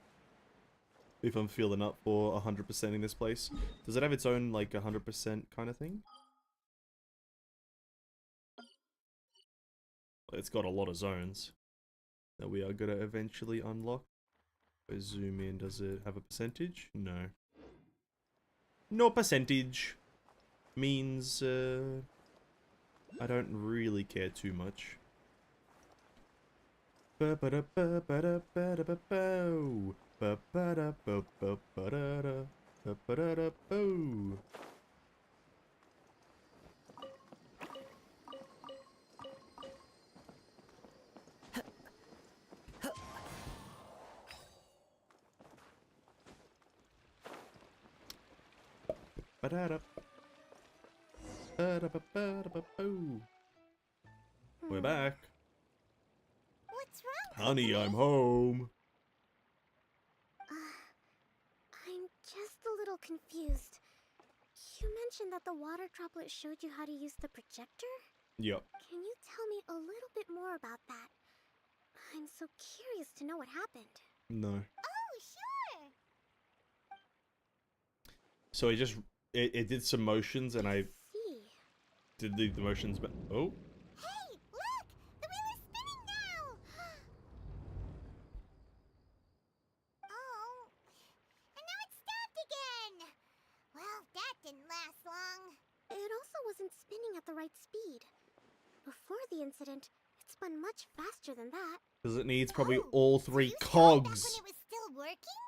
S1: If I'm feeling up for 100%ing this place. Does it have its own, like, 100% kind of thing? It's got a lot of zones that we are gonna eventually unlock. If I zoom in, does it have a percentage? No. No percentage. Means, I don't really care too much. Ba-ba-da-ba-ba-da-ba-da-ba-bow. Ba-ba-da-ba-ba-ba-da-da. Ba-ba-da-da-bow. Ba-da-da. Ba-da-ba-ba-da-ba-bow. We're back.
S6: What's wrong?
S1: Honey,
S6: Tiffany?
S1: I'm home.
S6: I'm just a little confused. You mentioned that the water droplet showed you how to use the projector?
S1: Yep.
S6: Can you tell me a little bit more about that? I'm so curious to know what happened.
S1: No.
S6: Oh, sure!
S1: So it did some motions and I
S6: See.
S1: did the motions, but oh.
S6: Hey, look! The wheel is spinning now! Oh. And now it's stopped again! Well, that didn't last the right speed. Before the incident, it spun much faster than that.
S1: Because it needs probably
S2: Oh,
S1: all
S2: so
S1: 3
S2: you started back
S1: cogs.
S2: when it was still working?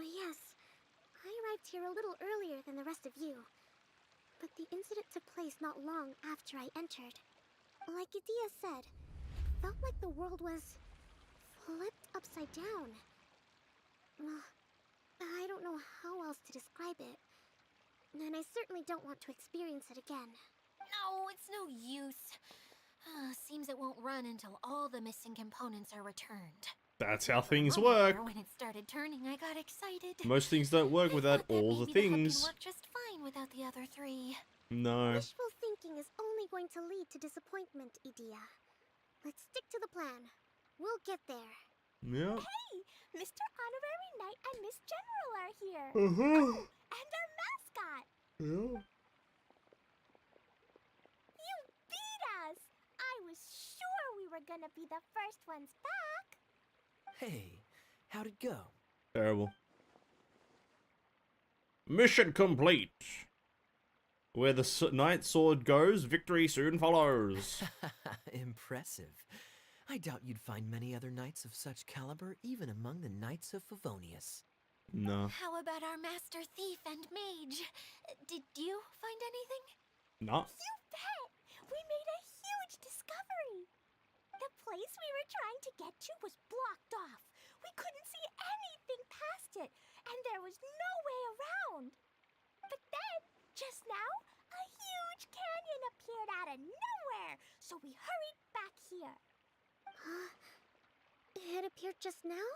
S6: Yes, I arrived here a little earlier than the rest of you. But the incident took place not long after I entered. Like Idea said, it felt like the world was flipped upside down. I don't know how else to describe it. And I certainly don't want to experience it again.
S2: No, it's no use. Seems it won't run until all the missing components are returned.
S1: That's how things
S2: Oh,
S1: work.
S2: When it started turning, I got excited.
S1: Most things don't work
S2: I
S1: without
S2: thought that
S1: all the
S2: maybe the hub
S1: things.
S2: can work just fine without the other 3.
S1: No.
S6: Wishful thinking is only going to lead to disappointment, Idea. Let's stick to the plan. We'll get there.
S1: Yeah.
S2: Hey, Mr. Honorary Knight and Miss General are here.
S1: Uh-huh.
S2: And our mascot.
S1: Yeah.
S2: You beat us. I was sure we were gonna be the first ones back.
S4: Hey, how'd it go?
S1: Terrible. Mission complete. Where the knight sword goes, victory soon follows.
S4: Impressive. I doubt you'd find many other knights of such caliber even among the Knights of Favonius.
S1: No.
S2: How about our master thief and mage? Did you find anything?
S1: No.
S2: You bet! We made a huge discovery! The place we were trying to get to was blocked off. We couldn't see anything past it, and there was no way around. But then, just now, a huge canyon appeared out of nowhere, so we hurried back here.
S6: It appeared just now?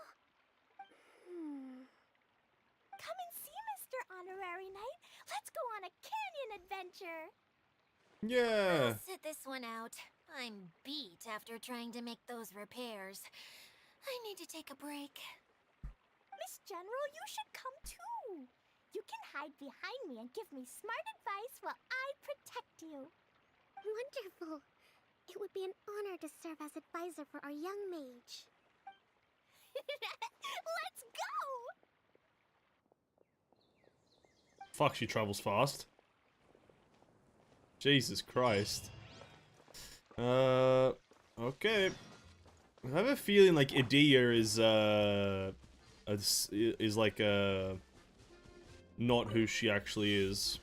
S2: Come and see, Mr. Honorary Knight. Let's go on a canyon adventure.
S1: Yeah.
S2: I'll sit this one out. I'm beat after trying to make those repairs. I need to take a break. Miss General, you should come too. You can hide behind me and give me smart advice while I protect you.
S6: Wonderful. It would be an honor to serve as advisor for our young mage.
S2: Let's go!
S1: Fuck, she travels fast. Jesus Christ. Okay. I have a feeling like Idea is like not who she actually is.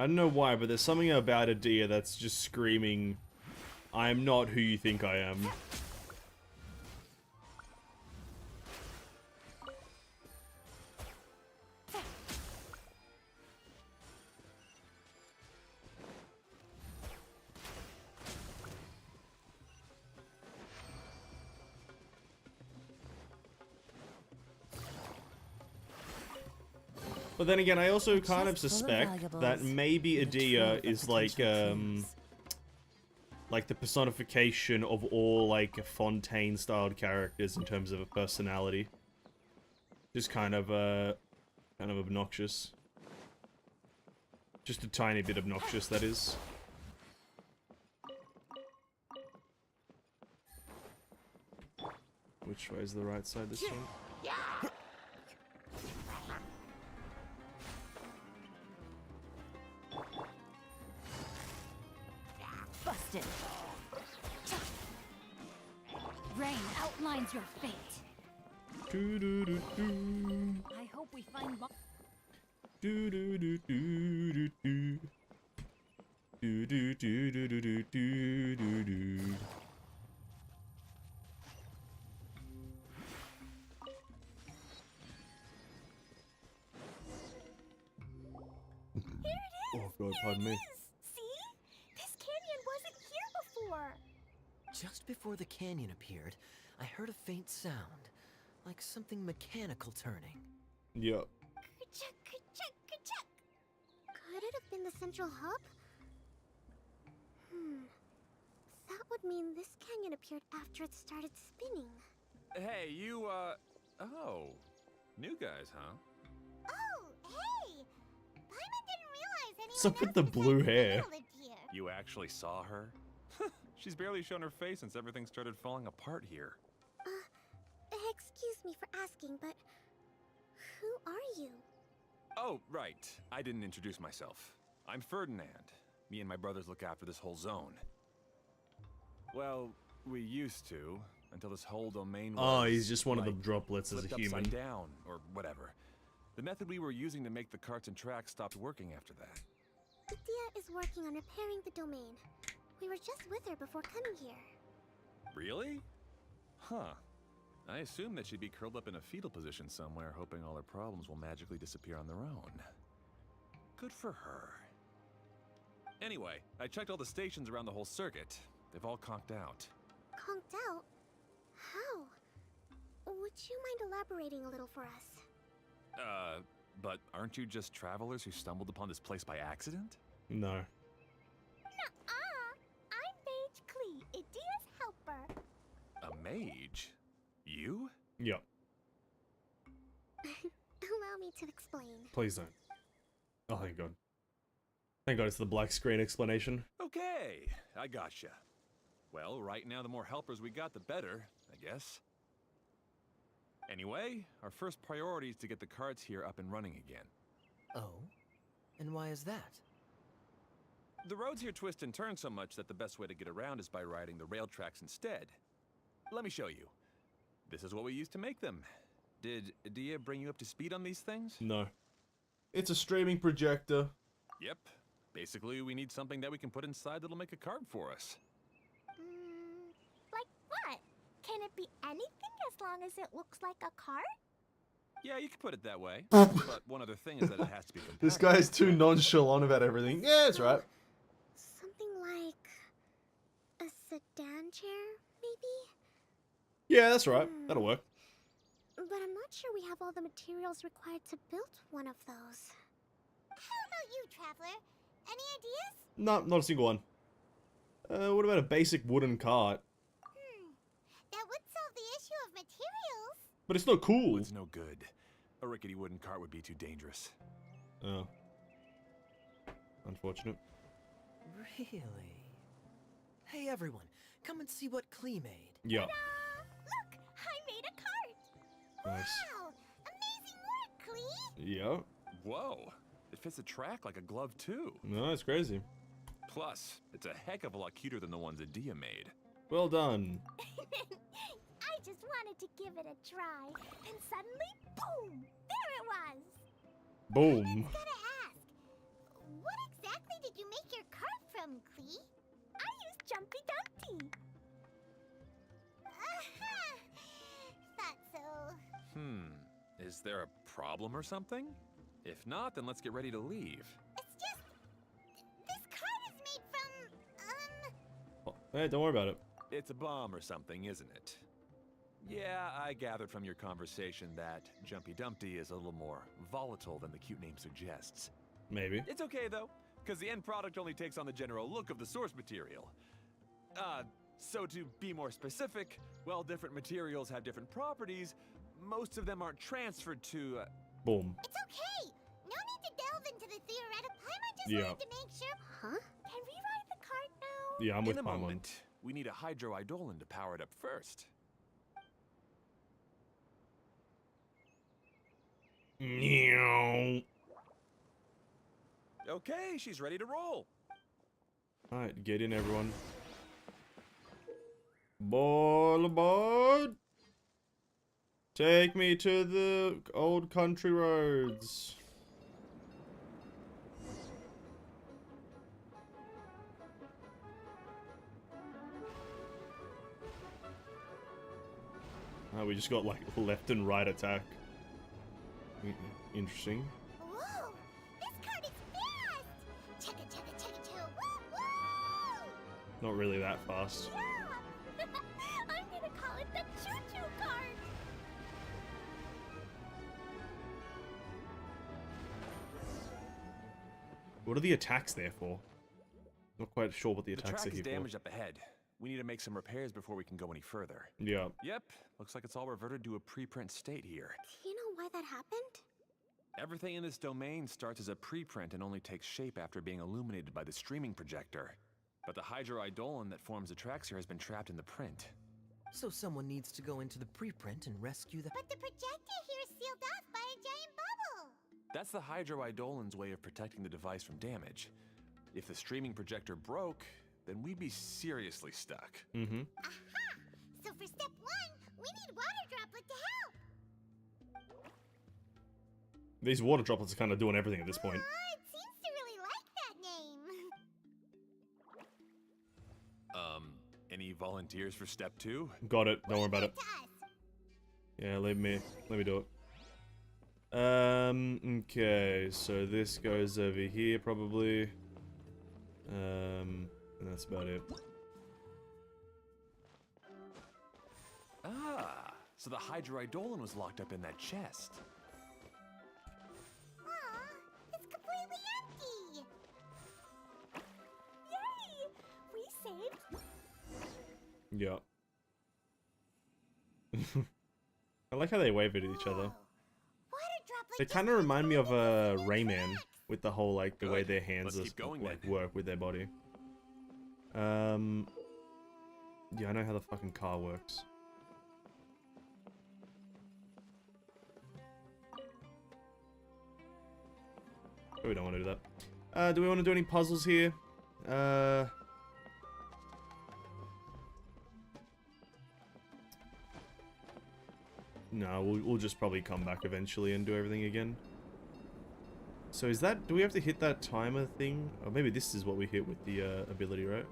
S1: I don't know why, but there's something about Idea that's just screaming, I am not who you think I am. But then again, I also kind of suspect that maybe Idea is like the personification of all like Fontaine-styled characters in terms of a personality. Just kind of obnoxious. Just a tiny bit obnoxious, that is. Which way is the right side this one?
S3: Busted. Rain outlines your fate.
S1: Do do do do.
S3: I hope we find
S1: Do do do do do do. Do do do do do do do do do.
S2: Here it is!
S1: Oh god,
S2: Here
S1: pardon
S2: it
S1: me.
S2: is. See? This canyon wasn't here before.
S4: Just before the canyon appeared, I heard a faint sound, like something mechanical turning.
S1: Yep.
S2: Ka-chuck, ka-chuck, ka-chuck.
S6: Could it have been the central hub? That would mean this canyon appeared after it started spinning.
S7: Hey, you, oh. New guys, huh?
S2: Oh, hey! Paimon didn't realize anyone
S1: What's up with
S2: else
S1: the
S2: besides
S1: blue
S2: the
S1: hair?
S2: girl lived here.
S7: You actually saw her? She's barely shown her face since everything started falling apart here.
S6: Excuse me for asking, but who are you?
S7: Oh, right. I didn't introduce myself. I'm Ferdinand. Me and my brothers look after this whole zone. Well, we used to, until this whole domain was...
S1: Oh, he's just one of the
S7: like,
S1: droplets as a
S7: flipped
S1: human.
S7: upside down, or whatever. The method we were using to make the carts and tracks stopped working after that.
S6: Adia is working on repairing the domain. We were just with her before coming here.
S7: Really? Huh. I assume that she'd be curled up in a fetal position somewhere, hoping all her problems will magically disappear on their own. Good for her. Anyway, I checked all the stations around the whole circuit. They've all conked out.
S6: Conked out? How? Would you mind elaborating a little for us?
S7: But aren't you just travelers who stumbled upon this place by accident?
S1: No.
S2: Nuh-uh. I'm Mage Klee, Adia's helper.
S7: A mage? You?
S1: Yep.
S6: Allow me to explain.
S1: Please don't. Oh, thank God. Thank God it's the black screen explanation.
S7: Okay, I gotcha. Well, right now the more helpers we got, the better, I guess. Anyway, our first priority is to get the carts here up and running again.
S4: Oh? And why is that?
S7: The roads here twist and turn so much that the best way to get around is by riding the rail tracks instead. Let me show you. This is what we used to make them. Did Adia bring you up to speed on these things?
S1: No. It's a streaming projector.
S7: Yep. Basically, we need something that we can put inside that'll make a cart for us.
S2: Like what? Can it be anything as long as it looks like a cart?
S7: Yeah, you can put it that way. But one other thing is that it has to be compatible.
S1: This guy is too nonchalant about everything. Yeah, that's right.
S6: Something like a sedan chair, maybe?
S1: Yeah, that's right. That'll work.
S6: But I'm not sure we have all the materials required to build one of those. How about you, Traveler? Any ideas?
S1: No, not a single one. What about a basic wooden cart?
S6: That would solve the issue of materials.
S1: But it's not cool.
S7: Wood's no good. A rickety wooden cart would be too dangerous.
S1: Oh. Unfortunate.
S4: Really? Hey everyone, come and see what Klee made.
S1: Yeah.
S2: Look, I made a cart.
S1: Nice.
S2: Wow, amazing work, Klee.
S1: Yeah.
S7: Whoa. It fits a track like a glove, too.
S1: No, it's crazy.
S7: Plus, it's a heck of a lot cuter than the ones Adia made.
S1: Well done.
S2: I just wanted to give it a try, and suddenly, boom! There it was.
S1: Boom.
S6: Gotta ask, what exactly did you make your cart from, Klee?
S2: I used Jumpy Dumpty.
S6: Thought so.
S7: Is there a problem or something? If not, then let's get ready to leave.
S6: It's just... this cart is made from,
S1: Oh, hey, don't worry about it.
S7: It's a bomb or something, isn't it? Yeah, I gathered from your conversation that Jumpy Dumpty is a little more volatile than the cute name suggests.
S1: Maybe.
S7: It's okay, though, because the end product only takes on the general look of the source material. So to be more specific, while different materials have different properties, most of them aren't transferred to,
S1: Boom.
S6: It's okay. No need to delve into the theoretical. I just
S1: Yeah.
S6: wanted to make sure... Huh?
S2: Can we ride the cart now?
S1: Yeah, I'm with
S7: in a
S1: Paimon.
S7: moment. We need a hydroidolin to power it up first.
S1: Meow.
S7: Okay, she's ready to roll.
S1: Alright, get in, everyone. Ball aboard. Take me to the old country roads. We just got like left and right attack. Interesting.
S6: Whoa! This cart is fast! Chugga chugga chugga choo! Woo woo!
S1: Not really that fast.
S2: Yeah. I'm gonna call it the choo-choo cart.
S1: What are the attacks there for? Not quite sure what the
S7: The
S1: attacks
S7: track
S1: are
S7: is
S1: here
S7: damaged up ahead. We need to make some repairs before we can go any further.
S1: for. Yeah.
S7: Yep, looks like it's all reverted to a preprint state here.
S6: Do you know why that happened?
S7: Everything in this domain starts as a preprint and only takes shape after being illuminated by the streaming projector. But the hydroidolin that forms the tracks here has been trapped in the print.
S4: So someone needs to go into the preprint and rescue the...
S6: But the projector here is sealed off by a giant bubble!
S7: That's the hydroidolin's way of protecting the device from damage. If the streaming projector broke, then we'd be seriously stuck.
S1: Mm-hmm.
S6: Aha! So for step 1, we need water droplet to help.
S1: These water droplets are kind of doing everything at this point.
S6: Oh, it seems to really like that name.
S7: Any volunteers for step 2?
S1: Got it. Don't worry about it.
S6: To us.
S1: Yeah, let me do it. Okay, so this goes over here probably. And that's about it.
S7: Ah, so the hydroidolin was locked up in that chest.
S6: Aw, it's completely empty.
S2: Yay! We saved.
S1: Yeah. I like how they wave at each other.
S6: Water droplet.
S1: They
S6: just
S1: kind of remind me of
S6: transformed into
S1: Rayman
S6: tracks.
S1: with the whole like the way
S7: Good.
S1: their hands
S7: Let's keep going,
S1: like
S7: then.
S1: work with their body. Yeah, I know how the fucking car works. But we don't want to do that. Do we want to do any puzzles here? No, we'll just probably come back eventually and do everything again. So is that... do we have to hit that timer thing? Or maybe this is what we hit with the ability, right?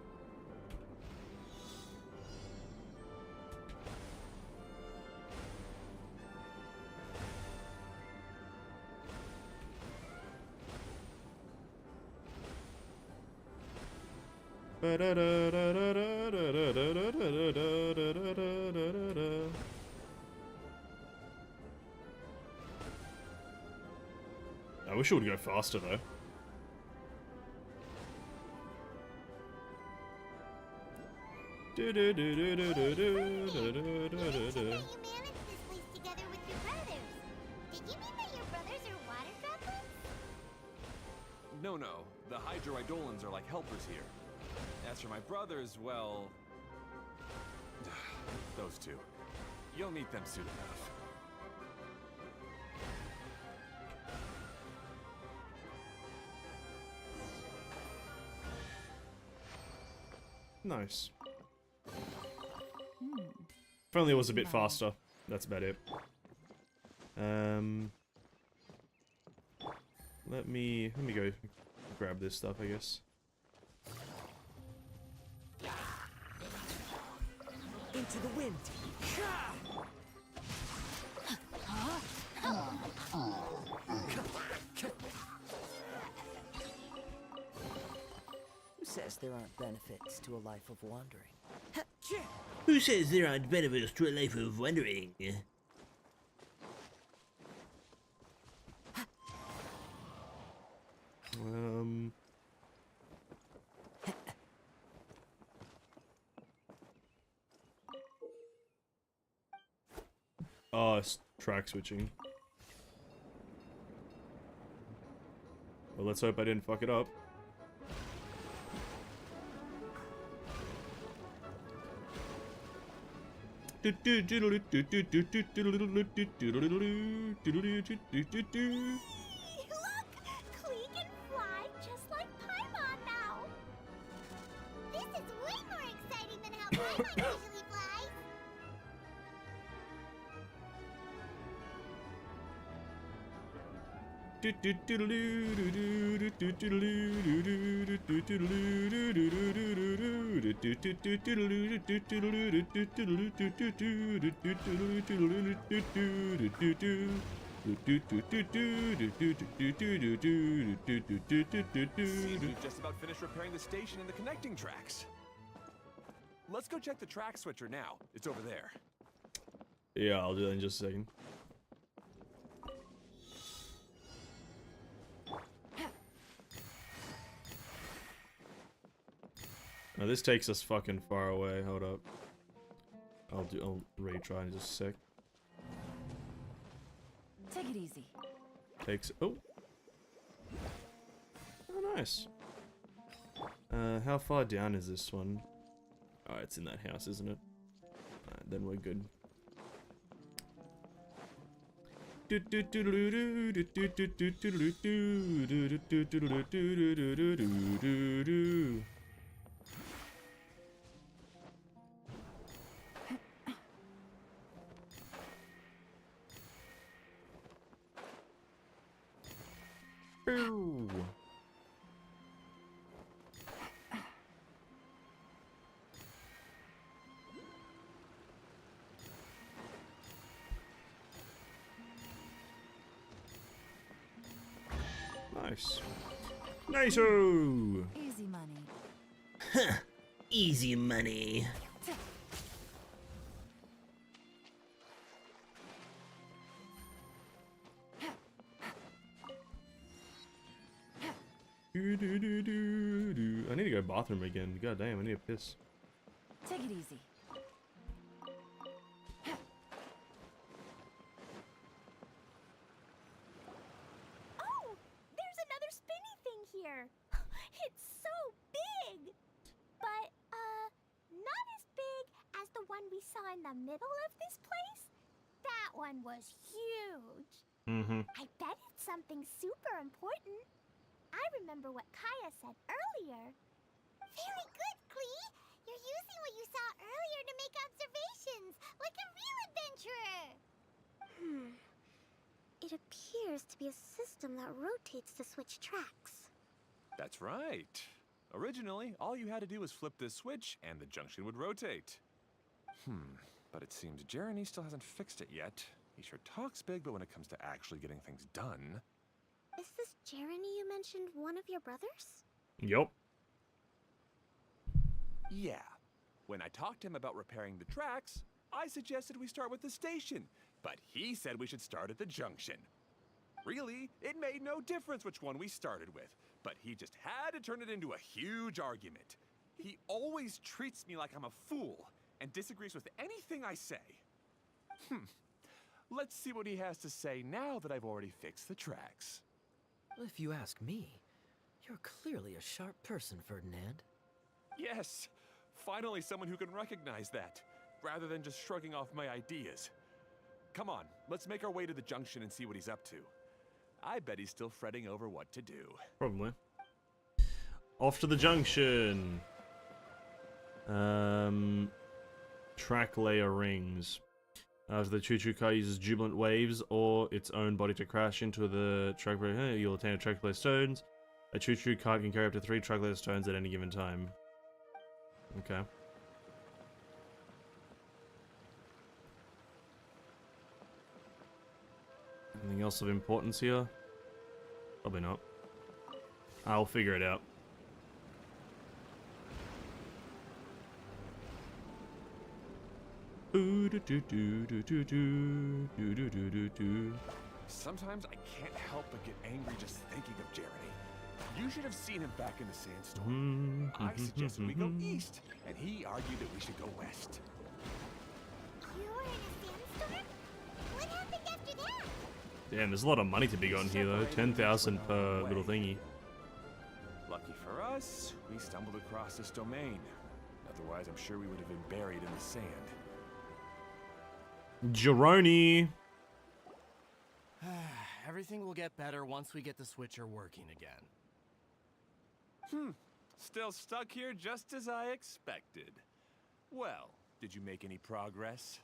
S1: I wish it would go faster though.
S6: You managed this place together with your brothers. Did you mean that your brothers are water droplets?
S7: No, the hydroidolins are like helpers here. As for my brothers, well... those two. You'll meet them soon enough.
S1: Nice. If only it was a bit faster. That's about it. Let me go grab this stuff, I guess.
S4: Into the wind.
S8: Who says there aren't benefits to a life of wandering?
S9: Who says there aren't benefits to a life of wandering?
S1: Oh, it's track switching. Well, let's hope I didn't fuck it up.
S2: Look! Klee can fly just like Paimon now!
S6: This is way more exciting than how Paimon usually flies.
S7: Seems we've just about finished repairing the station and the connecting tracks. Let's go check the track switcher now. It's over there.
S1: Yeah, I'll do that in just a second. Now this takes us fucking far away. Hold up. I'll retry in just a sec.
S3: Take it easy.
S1: Takes oh nice. How far down is this one? Oh, it's in that house, isn't it? Alright, then we're good. Nice. Nice-o!
S5: Easy money.
S9: Huh. Easy money.
S1: I need to go bathroom again. God damn, I need to piss.
S5: Take it easy.
S2: Oh, there's another spinny thing here. It's so big. But, not as big as the one we saw in the middle of this place. That one was huge. I bet it's something super important. I remember what Kaya said earlier.
S6: Very good, Klee! You're using what you saw earlier to make observations, like a real adventurer! It appears to be a system that rotates to switch tracks.
S7: That's right. Originally, all you had to do was flip this switch and the junction would rotate. But it seems Jeremy still hasn't fixed it yet. He sure talks big, but when it comes to actually getting things done...
S6: Is this Jeremy you mentioned one of your brothers?
S1: Yup.
S7: Yeah. When I talked to him about repairing the tracks, I suggested we start with the station, but he said we should start at the junction. Really, it made no difference which one we started with, but he just had to turn it into a huge argument. He always treats me like I'm a fool and disagrees with anything I say. Let's see what he has to say now that I've already fixed the tracks.
S4: Well, if you ask me, you're clearly a sharp person, Ferdinand.
S7: Yes, finally someone who can recognize that, rather than just shrugging off my ideas. Come on, let's make our way to the junction and see what he's up to. I bet he's still fretting over what to do.
S1: Probably. Off to the junction. Track layer rings. As the choo-choo car uses jubilant waves or its own body to crash into the track layer, you'll attain a track layer stones. A choo-choo cart can carry up to 3 track layer stones at any given time. Okay. Anything else of importance here? Probably not. I'll figure it out.
S7: Sometimes I can't help but get angry just thinking of Jeremy. You should have seen him back in the sandstorm. I suggested we go east, and he argued that we should go west.
S6: You were in a sandstorm? What happened after that?
S1: Damn, there's a lot of money to be gotten here though. 10,000 per little thingy.
S7: Lucky for us, we stumbled across this domain. Otherwise, I'm sure we would have been buried in the sand.
S1: Jeroni!
S10: Everything will get better once we get the switcher working again.
S7: Still stuck here just as I expected. Well, did you make any progress?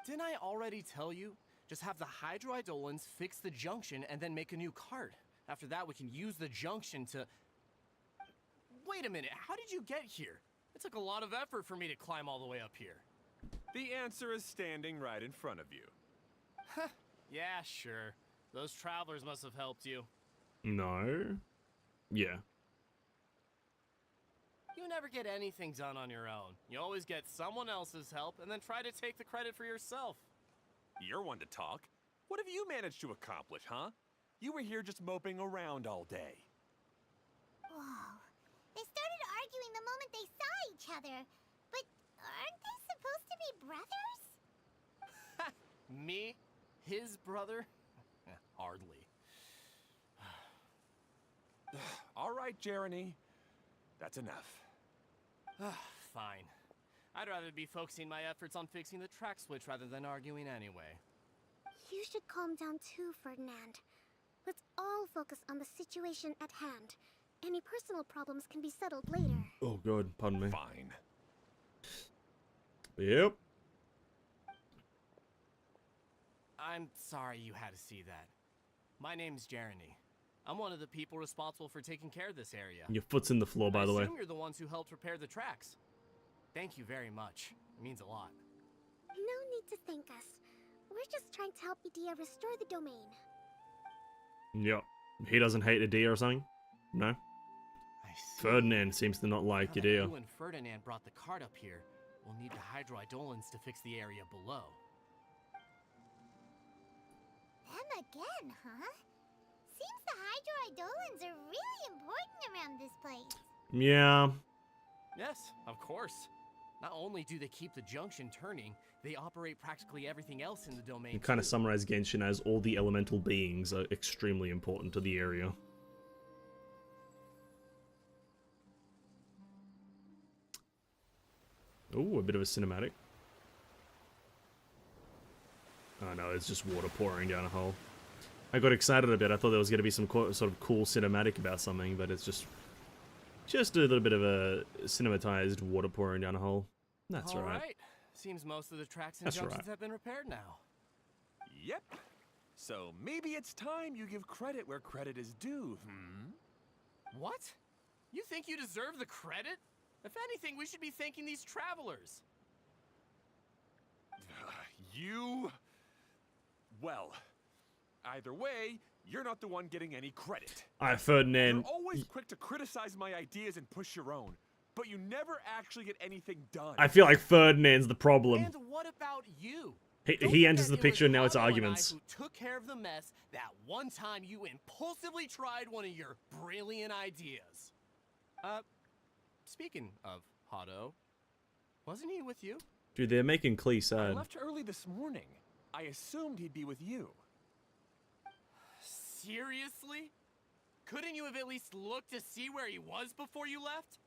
S10: Didn't I already tell you? Just have the hydroidolins fix the junction and then make a new cart. After that, we can use the junction to... Wait a minute, how did you get here? It took a lot of effort for me to climb all the way up here.
S7: The answer is standing right in front of you.
S10: Yeah, sure. Those travelers must have helped you.
S1: No. Yeah.
S10: You never get anything done on your own. You always get someone else's help and then try to take the credit for yourself.
S7: You're one to talk. What have you managed to accomplish, huh? You were here just moping around all day.
S6: Whoa. They started arguing the moment they saw each other. But aren't they supposed to be brothers?
S10: Me? His brother? Hardly.
S7: All right, Jeremy. That's enough.
S10: Fine. I'd rather be focusing my efforts on fixing the track switch rather than arguing anyway.
S6: You should calm down too, Ferdinand. Let's all focus on the situation at hand. Any personal problems can be settled later.
S1: Oh god, pardon me.
S7: Fine.
S1: Yep.
S10: I'm sorry you had to see that. My name's Jeremy. I'm one of the people responsible for taking care of this area.
S1: Your foot's in the floor, by the way.
S10: I assume you're the ones who helped repair the tracks. Thank you very much. It means a lot.
S6: No need to thank us. We're just trying to help Edea restore the domain.
S1: Yep. He doesn't hate Edea or something? No?
S10: I see.
S1: Ferdinand seems to not like
S10: Now that
S1: Edea.
S10: you and Ferdinand brought the cart up here, we'll need the hydroidolins to fix the area below.
S2: Them again, huh? Seems the hydroidolins are really important around this place.
S1: Yeah.
S10: Yes, of course. Not only do they keep the junction turning, they operate practically everything else in the domain.
S1: You kind of
S10: too.
S1: summarize Genshin as all the elemental beings are extremely important to the area. Ooh, a bit of a cinematic. Oh no, it's just water pouring down a hole. I got excited a bit. I thought there was going to be some sort of cool cinematic about something, but it's just a little bit of a cinematized water pouring down a hole. That's
S10: All
S1: right.
S10: right. Seems most of the tracks and
S1: That's
S10: junctions
S1: right.
S10: have been repaired now.
S7: Yep. So maybe it's time you give credit where credit is due,
S10: What? You think you deserve the credit? If anything, we should be thanking these travelers.
S7: You... Well, either way, you're not the one getting any credit.
S1: Alright, Ferdinand.
S7: You're always quick to criticize my ideas and push your own, but you never actually get anything done.
S1: I feel like Ferdinand's the problem.
S10: And what about you?
S1: He
S10: Don't
S1: enters
S10: forget
S1: the
S10: it
S1: picture
S10: was
S1: and now it's
S10: Otto and I
S1: arguments.
S10: who took care of the mess that one time you impulsively tried one of your brilliant ideas. Speaking of Otto, wasn't he with you?
S1: Dude, they're making Klee
S7: I
S1: sad.
S7: left early this morning. I assumed he'd be with you.
S10: Seriously? Couldn't you have at least looked to see where he was before you left?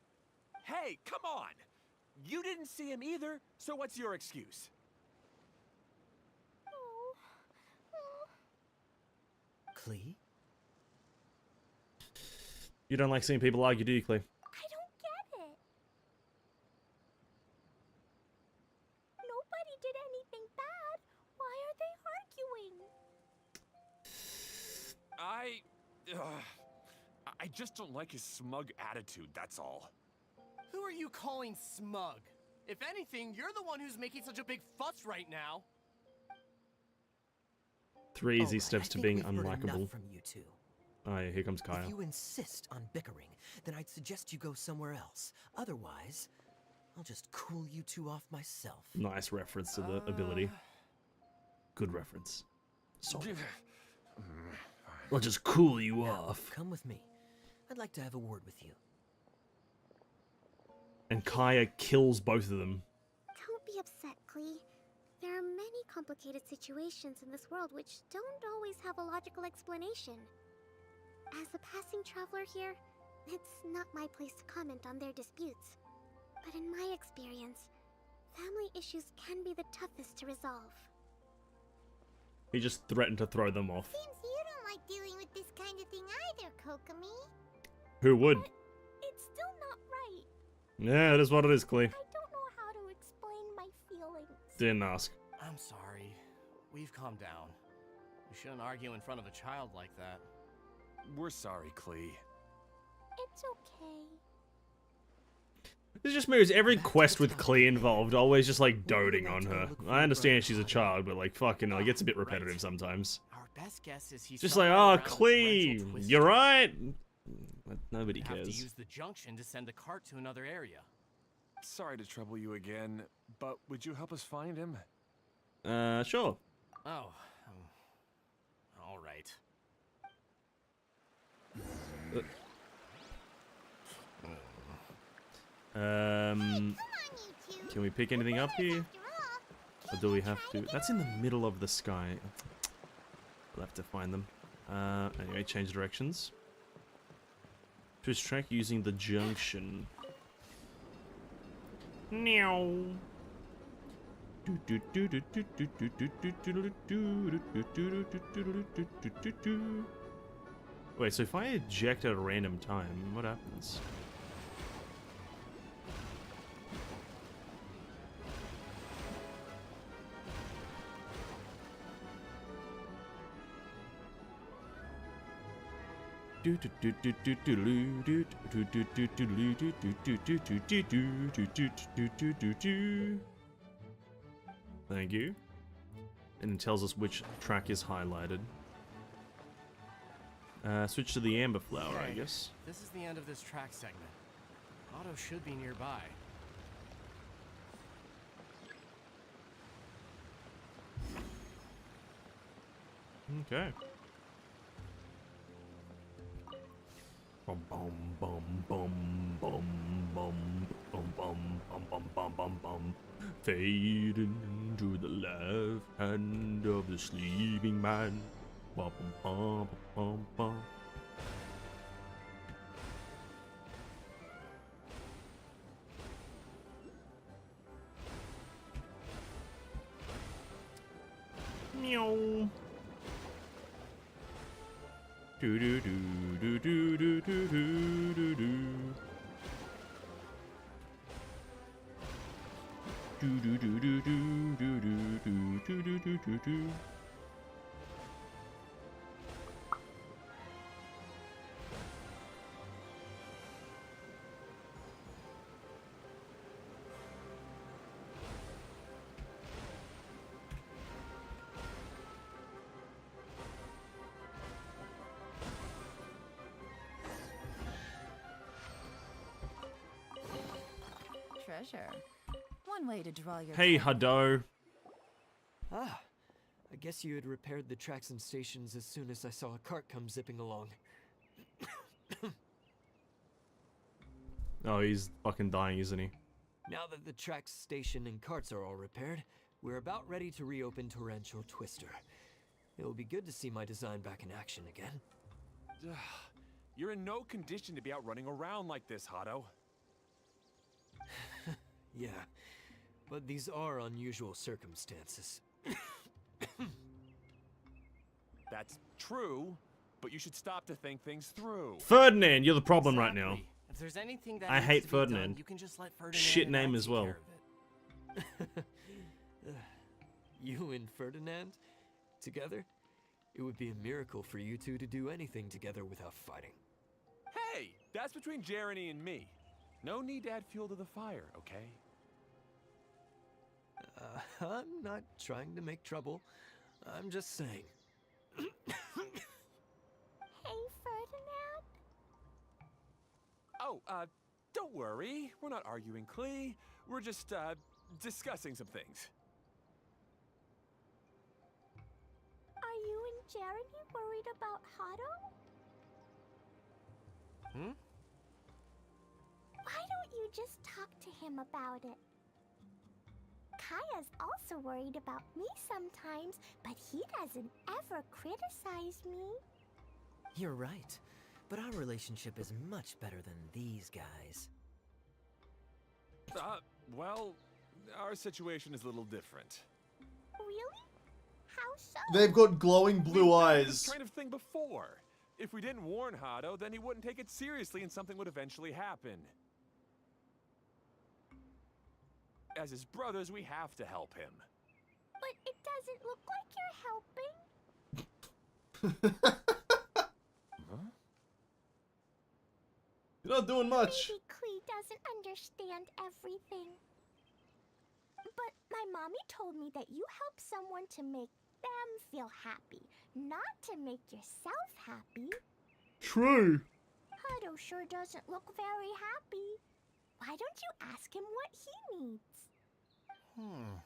S7: Hey, come on! You didn't see him either, so what's your excuse?
S4: Klee?
S1: You don't like seeing people argue, do you, Klee?
S2: I don't get it. Nobody did anything bad. Why are they arguing?
S7: I just don't like his smug attitude, that's all.
S10: Who are you calling smug? If anything, you're the one who's making such a big fuss right now.
S1: 3 easy
S4: Alright,
S1: steps
S4: I
S1: to
S4: think
S1: being
S4: we've heard
S1: unlikable.
S4: enough from you two.
S1: Oh yeah, here comes Kaya.
S4: If you insist on bickering, then I'd suggest you go somewhere else. Otherwise, I'll just cool you two off myself.
S1: Nice reference to the ability. Good reference. Solid. I'll just cool you off.
S4: Come with me. I'd like to have a word with you.
S1: And Kaya kills both of them.
S6: Don't be upset, Klee. There are many complicated situations in this world which don't always have a logical explanation. As a passing traveler here, it's not my place to comment on their disputes. But in my experience, family issues can be the toughest to resolve.
S1: He just threatened to throw them off.
S2: Seems you don't like dealing with this kind of thing either, Kokomi.
S1: Who would?
S2: It's still not right.
S1: Yeah, it is what it is, Klee.
S2: I don't know how to explain my feelings.
S1: Didn't ask.
S10: I'm sorry. We've calmed down. We shouldn't argue in front of a child like that.
S7: We're sorry, Klee.
S2: It's okay.
S1: This just mirrors every quest with Klee involved, always just like doting on her. I understand she's a child, but like fucking, it gets a bit repetitive sometimes.
S10: Our best guess is he's
S1: Just like,
S10: somewhere
S1: oh,
S10: around this
S1: Klee,
S10: rental twist
S1: you're
S10: street.
S1: right. But nobody
S10: Have to
S1: cares.
S10: use the junction to send the cart to another area.
S7: Sorry to trouble you again, but would you help us find him?
S1: Sure.
S10: Oh, all right.
S1: Can we pick anything up here? Or do we have to? That's in the middle of the sky. We'll have to find them. Anyway, change directions. Twist track using the junction. Meow. Wait, so if I eject at a random time, what happens? Thank you. And it tells us which track is highlighted. Switch to the amber flower, I guess.
S10: This is the end of this track segment. Otto should be nearby.
S1: Okay. Bum bum bum bum bum bum bum bum bum bum bum bum bum. Fading into the left hand of the sleeping man. Bum bum bum bum bum. Meow. Do do do do do do do do do do. Do do do do do do do do do do do do.
S5: Treasure. One way to draw your
S1: Hey,
S5: attention.
S1: Hado.
S4: Ah, I guess you had repaired the tracks and stations as soon as I saw a cart come zipping along.
S1: Oh, he's fucking dying, isn't he?
S4: Now that the tracks, station, and carts are all repaired, we're about ready to reopen Torrential Twister. It will be good to see my design back in action again.
S7: You're in no condition to be out running around like this, Hado.
S4: Yeah, but these are unusual circumstances.
S7: That's true, but you should stop to think things through.
S1: Ferdinand, you're the problem right now.
S10: Exactly. If there's anything that
S1: I
S10: needs
S1: hate
S10: to be done,
S1: Ferdinand.
S10: you can just let Ferdinand
S1: Shit
S10: and I
S1: name as
S10: take
S1: well.
S10: care of it.
S4: You and Ferdinand? Together? It would be a miracle for you two to do anything together without fighting.
S7: Hey, that's between Jeremy and me. No need to add fuel to the fire, okay?
S4: I'm not trying to make trouble. I'm just saying.
S2: Hey, Ferdinand.
S7: Oh, don't worry. We're not arguing, Klee. We're just, discussing some things.
S2: Are you and Jeremy worried about Hado? Why don't you just talk to him about it? Kaya's also worried about me sometimes, but he doesn't ever criticize me.
S4: You're right. But our relationship is much better than these guys.
S7: Well, our situation is a little different.
S2: Really? How so?
S1: They've got glowing blue
S7: We've done
S1: eyes.
S7: this kind of thing before. If we didn't warn Hado, then he wouldn't take it seriously and something would eventually happen. As his brothers, we have to help him.
S2: But it doesn't look like you're helping.
S7: Huh?
S1: You're not doing much.
S2: Maybe Klee doesn't understand everything. But my mommy told me that you help someone to make them feel happy, not to make yourself happy.
S1: True.
S2: Hado sure doesn't look very happy. Why don't you ask him what he needs?
S6: Klee's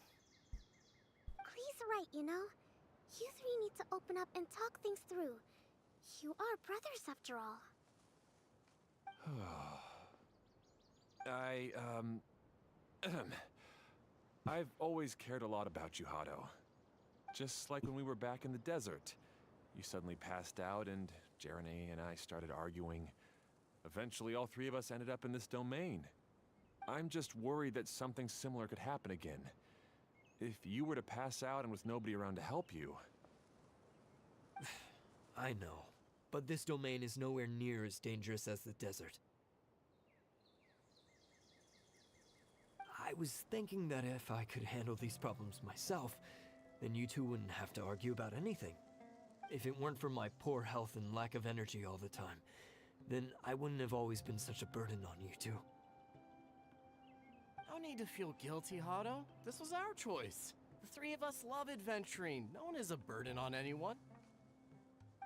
S6: right, you know? You three need to open up and talk things through. You are brothers after all.
S7: I've always cared a lot about you, Hado. Just like when we were back in the desert. You suddenly passed out and Jeremy and I started arguing. Eventually, all three of us ended up in this domain. I'm just worried that something similar could happen again. If you were to pass out and with nobody around to help you...
S5: I know, but this domain is nowhere near as dangerous as the desert. I was thinking that if I could handle these problems myself, then you two wouldn't have to argue about anything. If it weren't for my poor health and lack of energy all the time, then I wouldn't have always been such a burden on you two.
S10: No need to feel guilty, Hado. This was our choice. The three of us love adventuring. No one is a burden on anyone.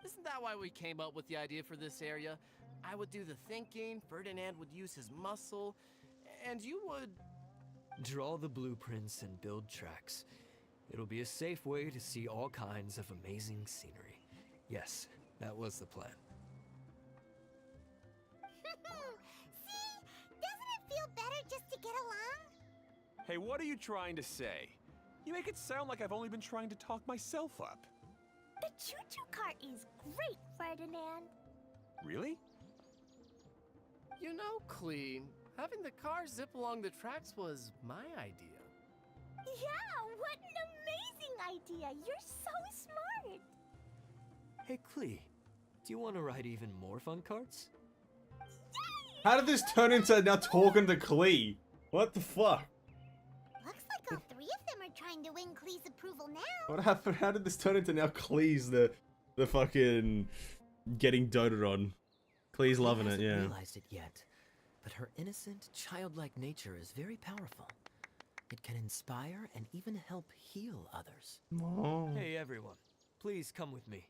S10: Isn't that why we came up with the idea for this area? I would do the thinking, Ferdinand would use his muscle, and you would...
S5: Draw the blueprints and build tracks. It'll be a safe way to see all kinds of amazing scenery. Yes, that was the plan.
S6: See? Doesn't it feel better just to get along?
S7: Hey, what are you trying to say? You make it sound like I've only been trying to talk myself up.
S2: The choo-choo cart is great, Ferdinand.
S7: Really?
S10: You know, Klee, having the car zip along the tracks was my idea.
S2: Yeah, what an amazing idea. You're so smart.
S5: Hey, Klee, do you want to ride even more fun carts?
S1: How did this turn into now talking to Klee? What the fuck?
S6: Looks like all three of them are trying to win Klee's approval now.
S1: What happened? How did this turn into now Klee's the fucking getting doted on? Klee's loving it,
S4: Hasn't
S1: yeah.
S4: realized it yet, but her innocent, childlike nature is very powerful. It can inspire and even help heal others.
S1: Oh.
S5: Hey, everyone, please come with me.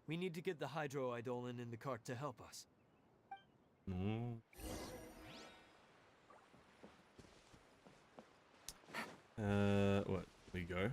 S5: We need to get the hydroidolin in the cart to help us.
S1: Mm. What? We go.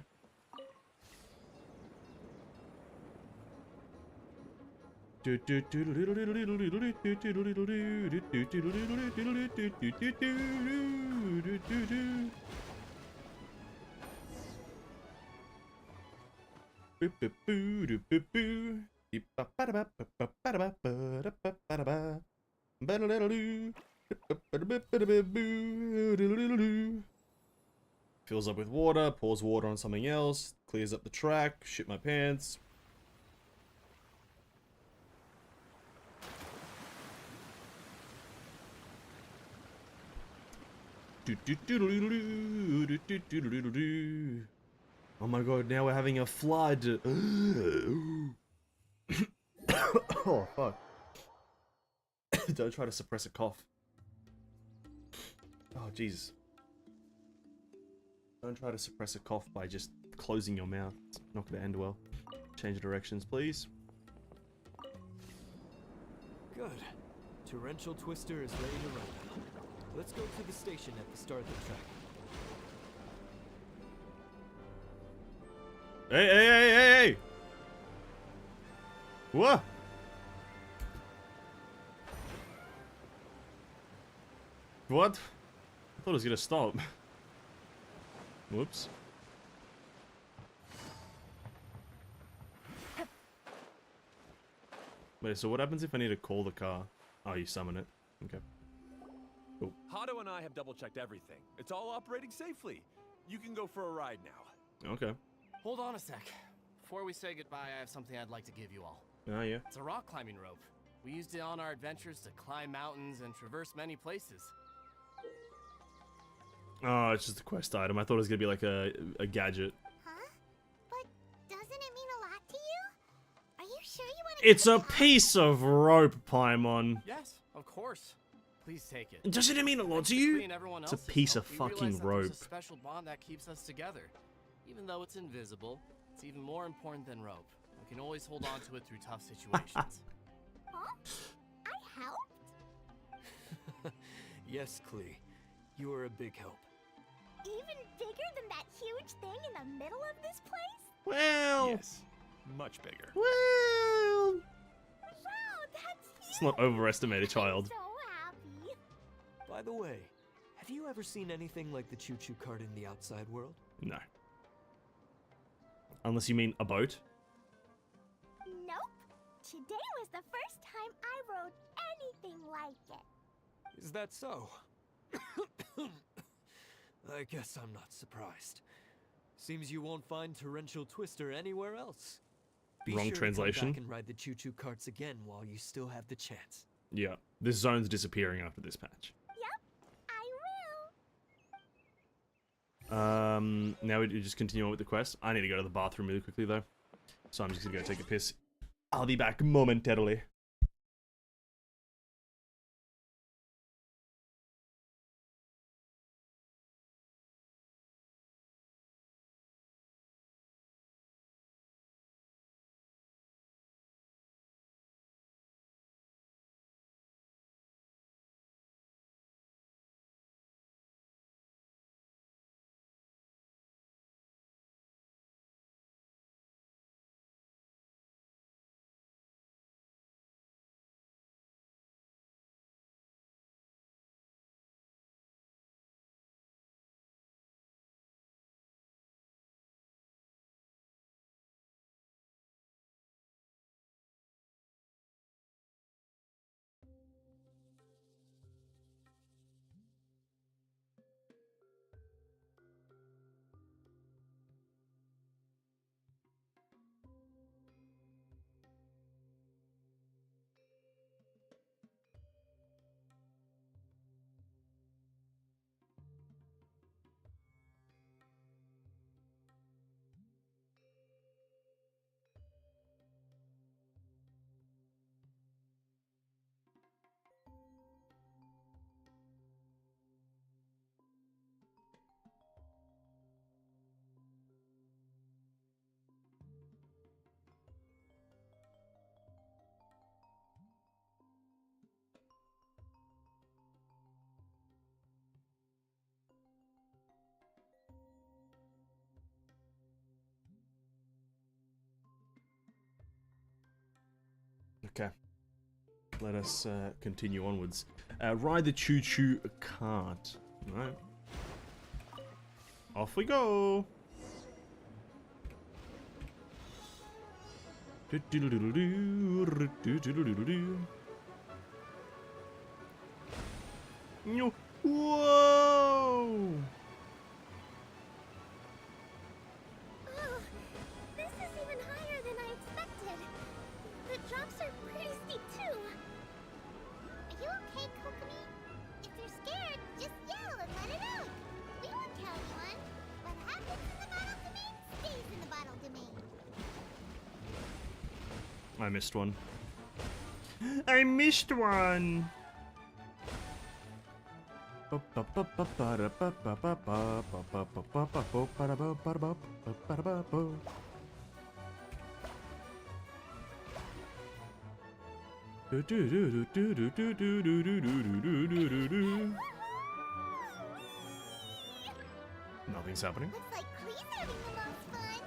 S1: Fills up with water, pours water on something else, clears up the track, shit my pants. Oh my god, now we're having a flood. Oh fuck. Don't try to suppress a cough. Oh Jesus. Don't try to suppress a cough by just closing your mouth. It's not going to end well. Change directions, please.
S5: Good. Torrential Twister is ready to run. Let's go to the station at the start of the track.
S1: Hey, hey, hey, hey, hey! What? What? I thought it was going to stop. Whoops. Wait, so what happens if I need to call the car? Oh, you summon it. Okay. Cool.
S7: Hado and I have double-checked everything. It's all operating safely. You can go for a ride now.
S1: Okay.
S10: Hold on a sec. Before we say goodbye, I have something I'd like to give you all.
S1: Oh, yeah.
S10: It's a rock climbing rope. We used it on our adventures to climb mountains and traverse many places.
S1: Oh, it's just a quest item. I thought it was going to be like a gadget.
S6: Huh? But doesn't it mean a lot to you? Are you sure you want to?
S1: It's a piece of rope, Paimon.
S10: Yes, of course. Please take it.
S1: Doesn't it mean a lot to you? It's a piece of fucking rope.
S10: There's a special bond that keeps us together. Even though it's invisible, it's even more important than rope. We can always hold on to it through tough situations.
S2: Huh? I helped?
S5: Yes, Klee. You are a big help.
S2: Even bigger than that huge thing in the middle of this place?
S1: Well...
S7: Yes, much bigger.
S1: Well...
S2: Wow, that's huge!
S1: Let's not overestimate a child.
S2: I'm so happy.
S5: By the way, have you ever seen anything like the choo-choo cart in the outside world?
S1: No. Unless you mean a boat?
S2: Nope. Today was the first time I rode anything like it.
S5: Is that so? I guess I'm not surprised. Seems you won't find Torrential Twister anywhere else. Be
S1: Wrong
S5: sure
S1: translation.
S5: To come back and ride the choo-choo carts again while you still have the chance.
S1: Yeah, this zone's disappearing after this patch.
S2: Yep, I will.
S1: Now we just continue on with the quest. I need to go to the bathroom really quickly though, so I'm just gonna go take a piss. I'll be back momentarily. Okay. Let us continue onwards. Ride the choo-choo cart. Alright. Off we go! Whoa!
S6: Oh, this is even higher than I expected. The drops are pretty steep too. Are you okay, Kokomi? If you're scared, just yell and let it out. We won't tell anyone. What happens in the bottle domain stays in the bottle domain.
S1: I missed one. I missed one! Nothing's happening.
S6: Looks like Klee's having the most fun.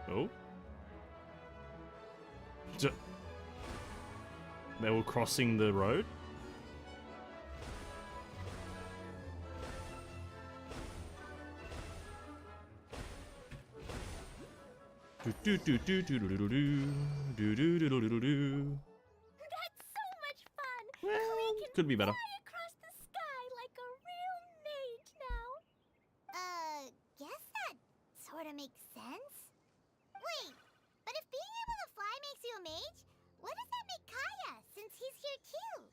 S1: Oh. They were crossing the road?
S2: That's so much fun.
S1: Well,
S2: Klee can
S1: could be better.
S2: fly across the sky like a real mage now.
S6: Guess that sort of makes sense. Wait, but if being able to fly makes you a mage, what does that make Kaya, since he's here too?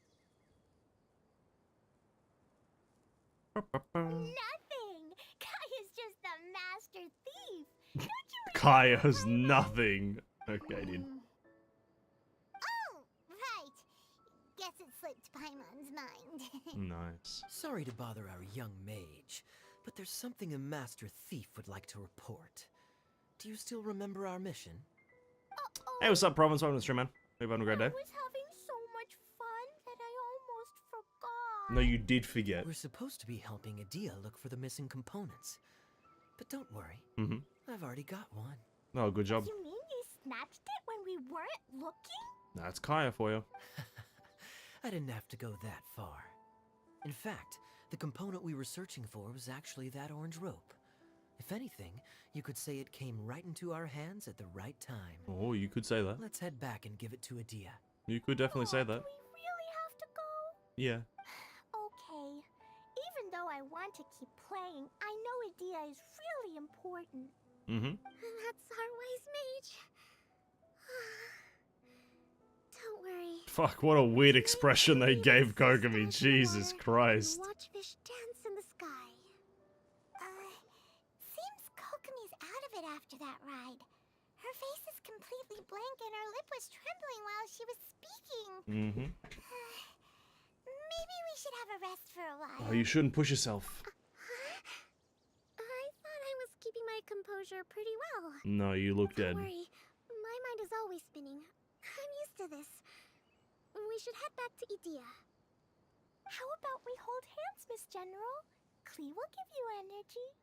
S2: Nothing. Kaya's just a master thief. Don't you
S1: Kaya's nothing. Okay, dude.
S6: Oh, right. Guess it slipped Paimon's mind.
S1: Nice.
S4: Sorry to bother our young mage, but there's something a master thief would like to report. Do you still remember our mission?
S1: Hey, what's up, Province? Welcome to the stream, man. Hope you're having a great
S2: I
S1: day.
S2: was having so much fun that I almost forgot.
S1: No, you did forget.
S4: We're supposed to be helping Adia look for the missing components. But don't worry.
S1: Mm-hmm.
S4: I've already got one.
S1: Oh, good job.
S2: You mean you snatched it when we weren't looking?
S1: That's Kaya for you.
S4: I didn't have to go that far. In fact, the component we were searching for was actually that orange rope. If anything, you could say it came right into our hands at the right time.
S1: Oh, you could say that.
S4: Let's head back and give it to Adia.
S1: You could definitely say that.
S2: Do we really have to go?
S1: Yeah.
S2: Okay. Even though I want to keep playing, I know Adia is really important.
S1: Mm-hmm.
S6: That's our wise mage. Don't worry.
S1: Fuck, what a weird expression they gave Kokomi. Jesus Christ.
S6: Watch fish dance in the sky.
S2: Seems Kokomi's out of it after that ride. Her face is completely blank and her lip was trembling while she was speaking.
S1: Mm-hmm.
S2: Maybe we should have a rest for a while.
S1: Oh, you shouldn't push yourself.
S6: I thought I was keeping my composure pretty well.
S1: No, you look dead.
S6: Don't worry. My mind is always spinning. I'm used to this. We should head back to Idia.
S2: How about we hold hands, Miss General? Klee will give you energy.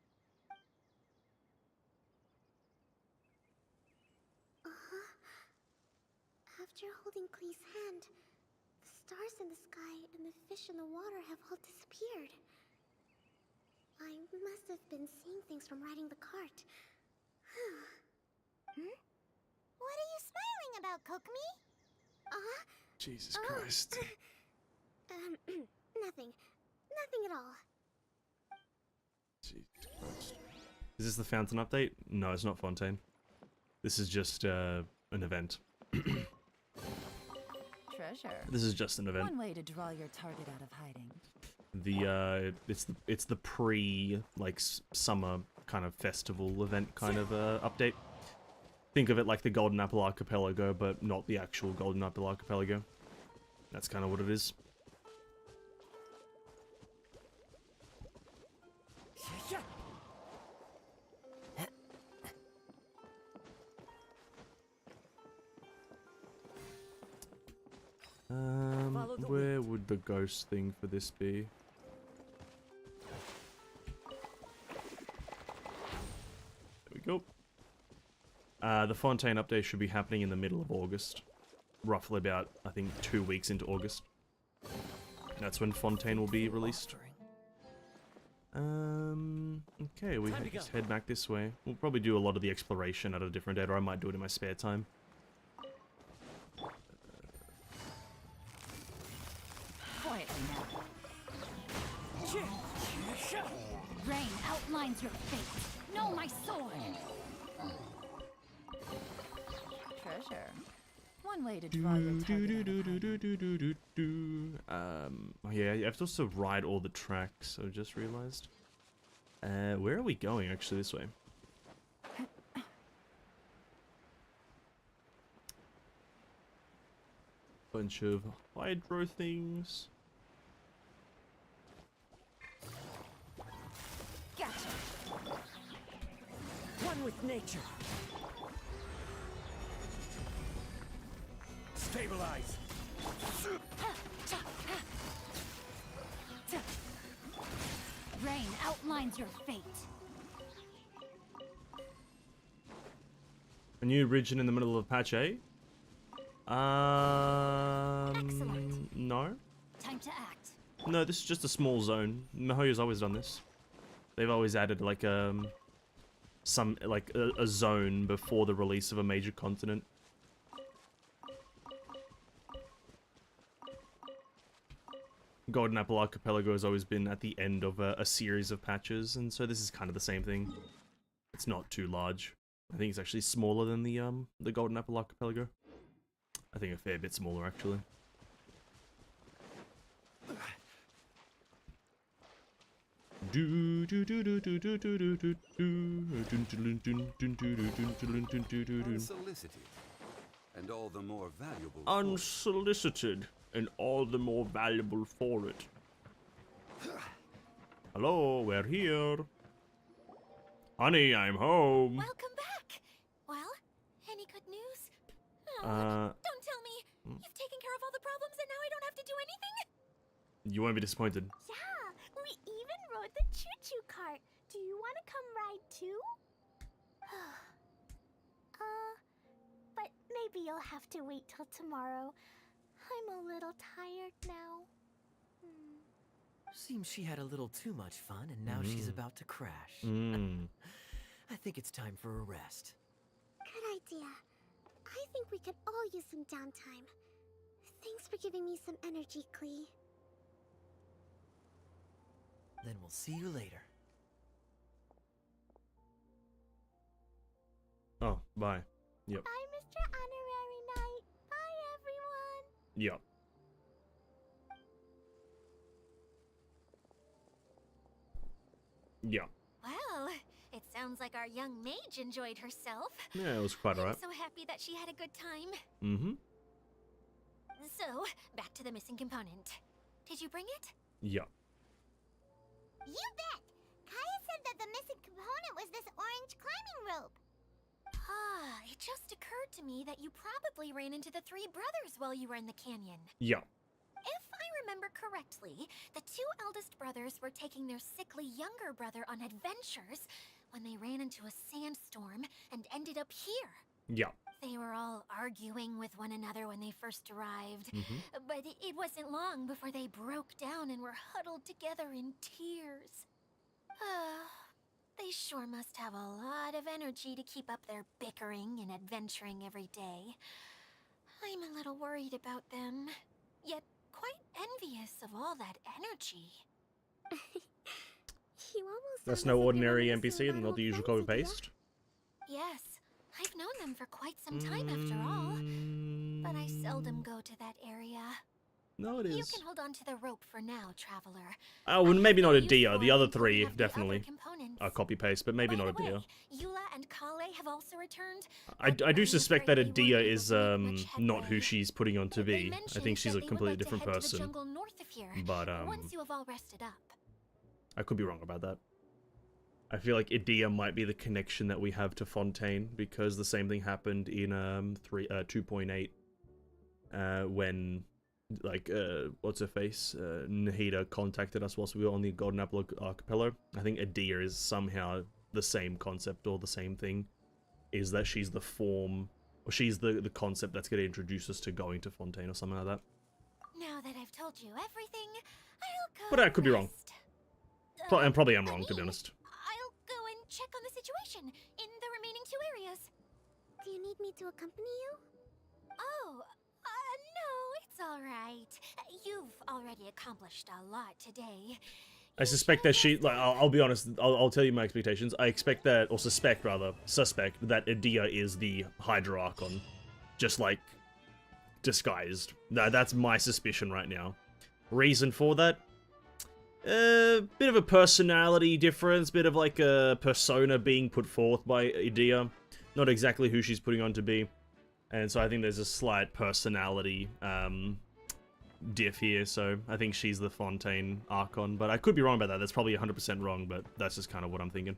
S6: After holding Klee's hand, the stars in the sky and the fish in the water have all disappeared. I must have been seeing things from riding the cart.
S2: What are you smiling about, Kokomi?
S1: Jesus Christ.
S6: Nothing. Nothing at all.
S1: Jesus Christ. Is this the fountain update? No, it's not Fontaine. This is just an event.
S3: Treasure.
S1: This is just an event.
S3: One way to draw your target out of hiding.
S1: The it's the pre like summer kind of festival event kind of update. Think of it like the Golden Apple Archipelago, but not the actual Golden Apple Archipelago. That's kind of what it is. Where would the ghost thing for this be? There we go. The Fontaine update should be happening in the middle of August. Roughly about, I think, 2 weeks into August. That's when Fontaine will be released. Okay, we just head back this way. We'll probably do a lot of the exploration at a different date, or I might do it in my spare time.
S3: Quietly now. Rain outlines your fate. Know my sword. Treasure. One way to draw your target.
S1: Oh yeah, you have to also ride all the tracks, I just realized. Where are we going, actually? This way. Bunch of hydro things.
S3: Gotcha.
S4: One with nature.
S7: Stabilize!
S3: Rain outlines your fate.
S1: A new region in the middle of patch A?
S3: Excellent.
S1: No.
S3: Time to act.
S1: No, this is just a small zone. Mihoyo's always done this. They've always added like a zone before the release of a major continent. Golden Apple Archipelago has always been at the end of a series of patches, and so this is kind of the same thing. It's not too large. I think it's actually smaller than the Golden Apple Archipelago. I think a fair bit smaller, actually.
S11: Unsolicited, and all the more valuable.
S1: Unsolicited, and all the more valuable for it. Hello, we're here. Honey, I'm home.
S2: Welcome back. Well, any good news? Don't tell me. You've taken care of all the problems and now I don't have to do anything?
S1: You won't be disappointed.
S2: Yeah, we even rode the choo-choo cart. Do you want to come ride too? we'll have to wait till tomorrow. I'm a little tired now.
S4: Seems she had a little too much fun, and now she's about to crash. I think it's time for a rest.
S6: Good idea. I think we could all use some downtime. Thanks for giving me some energy, Klee.
S4: Then we'll see you later.
S1: Oh, bye. Yep.
S2: Bye, Mr. Honorary Knight. Bye, everyone.
S1: Yep. Yeah.
S12: Well, it sounds like our young mage enjoyed herself.
S1: Yeah, it was quite alright.
S12: I'm so happy that she had a good time. So, back to the missing component. Did you bring it?
S1: Yeah.
S6: You bet! Kaya said that the missing component was this orange climbing rope.
S12: Ah, it just occurred to me that you probably ran into the three brothers while you were in the canyon.
S1: Yeah.
S12: If I remember correctly, the two eldest brothers were taking their sickly younger brother on adventures when they ran into a sandstorm and ended up here.
S1: Yeah.
S12: They were all arguing with one another when they first arrived, but it wasn't long before they broke down and were huddled together in tears. They sure must have a lot of energy to keep up their bickering and adventuring every day. I'm a little worried about them, yet quite envious of all that energy.
S6: You almost
S1: That's
S6: sound
S1: no
S6: as if you're
S1: ordinary
S6: reminiscing
S1: NPC,
S6: about
S1: not
S6: old
S1: the usual
S6: friends,
S1: copy
S6: Edea.
S1: paste.
S12: Yes, I've known them for quite some time after all, but I seldom go to that area.
S1: No, it
S12: You
S1: is.
S12: can hold on to the rope for now, Traveler.
S1: Oh, well, maybe not Edea. The other three,
S12: have the other
S1: definitely.
S12: components.
S1: Are copy paste, but maybe
S12: By
S1: not
S12: the way,
S1: Edea.
S12: Eula and Kale have also returned.
S1: I do
S12: I'm
S1: suspect that
S12: afraid they weren't
S1: Edea
S12: able
S1: is
S12: to make much
S1: not who
S12: headway.
S1: she's putting on to
S12: They
S1: be. I
S12: mentioned
S1: think she's
S12: that
S1: a
S12: they would
S1: completely
S12: like to
S1: different
S12: head to the
S1: person.
S12: jungle north of here,
S1: But
S12: once you have all rested up.
S1: I could be wrong about that. I feel like Edea might be the connection that we have to Fontaine, because the same thing happened in 2.8 when like what's her face Nahida contacted us whilst we were on the Golden Apple Archipelago. I think Edea is somehow the same concept or the same thing, is that she's the form or she's the concept that's going to introduce us to going to Fontaine or something like that.
S12: Now that I've told you everything, I'll go.
S1: But I could be wrong.
S12: rest.
S1: And probably I'm wrong, to be honest.
S12: I'll go and check on the situation in the remaining two areas.
S6: Do you need me to accompany you?
S12: Oh, no, it's all right. You've already accomplished a lot today.
S1: I suspect that she, like, I'll be honest, I'll tell you my expectations. I expect that, or suspect that Edea is the Hydra Archon. Just, like, disguised. That's my suspicion right now. Reason for that? Bit of a personality difference, bit of, like, a persona being put forth by Edea. Not exactly who she's putting on to be. And so I think there's a slight personality, diff here, so I think she's the Fontaine Archon, but I could be wrong about that. That's probably 100% wrong, but that's just kind of what I'm thinking.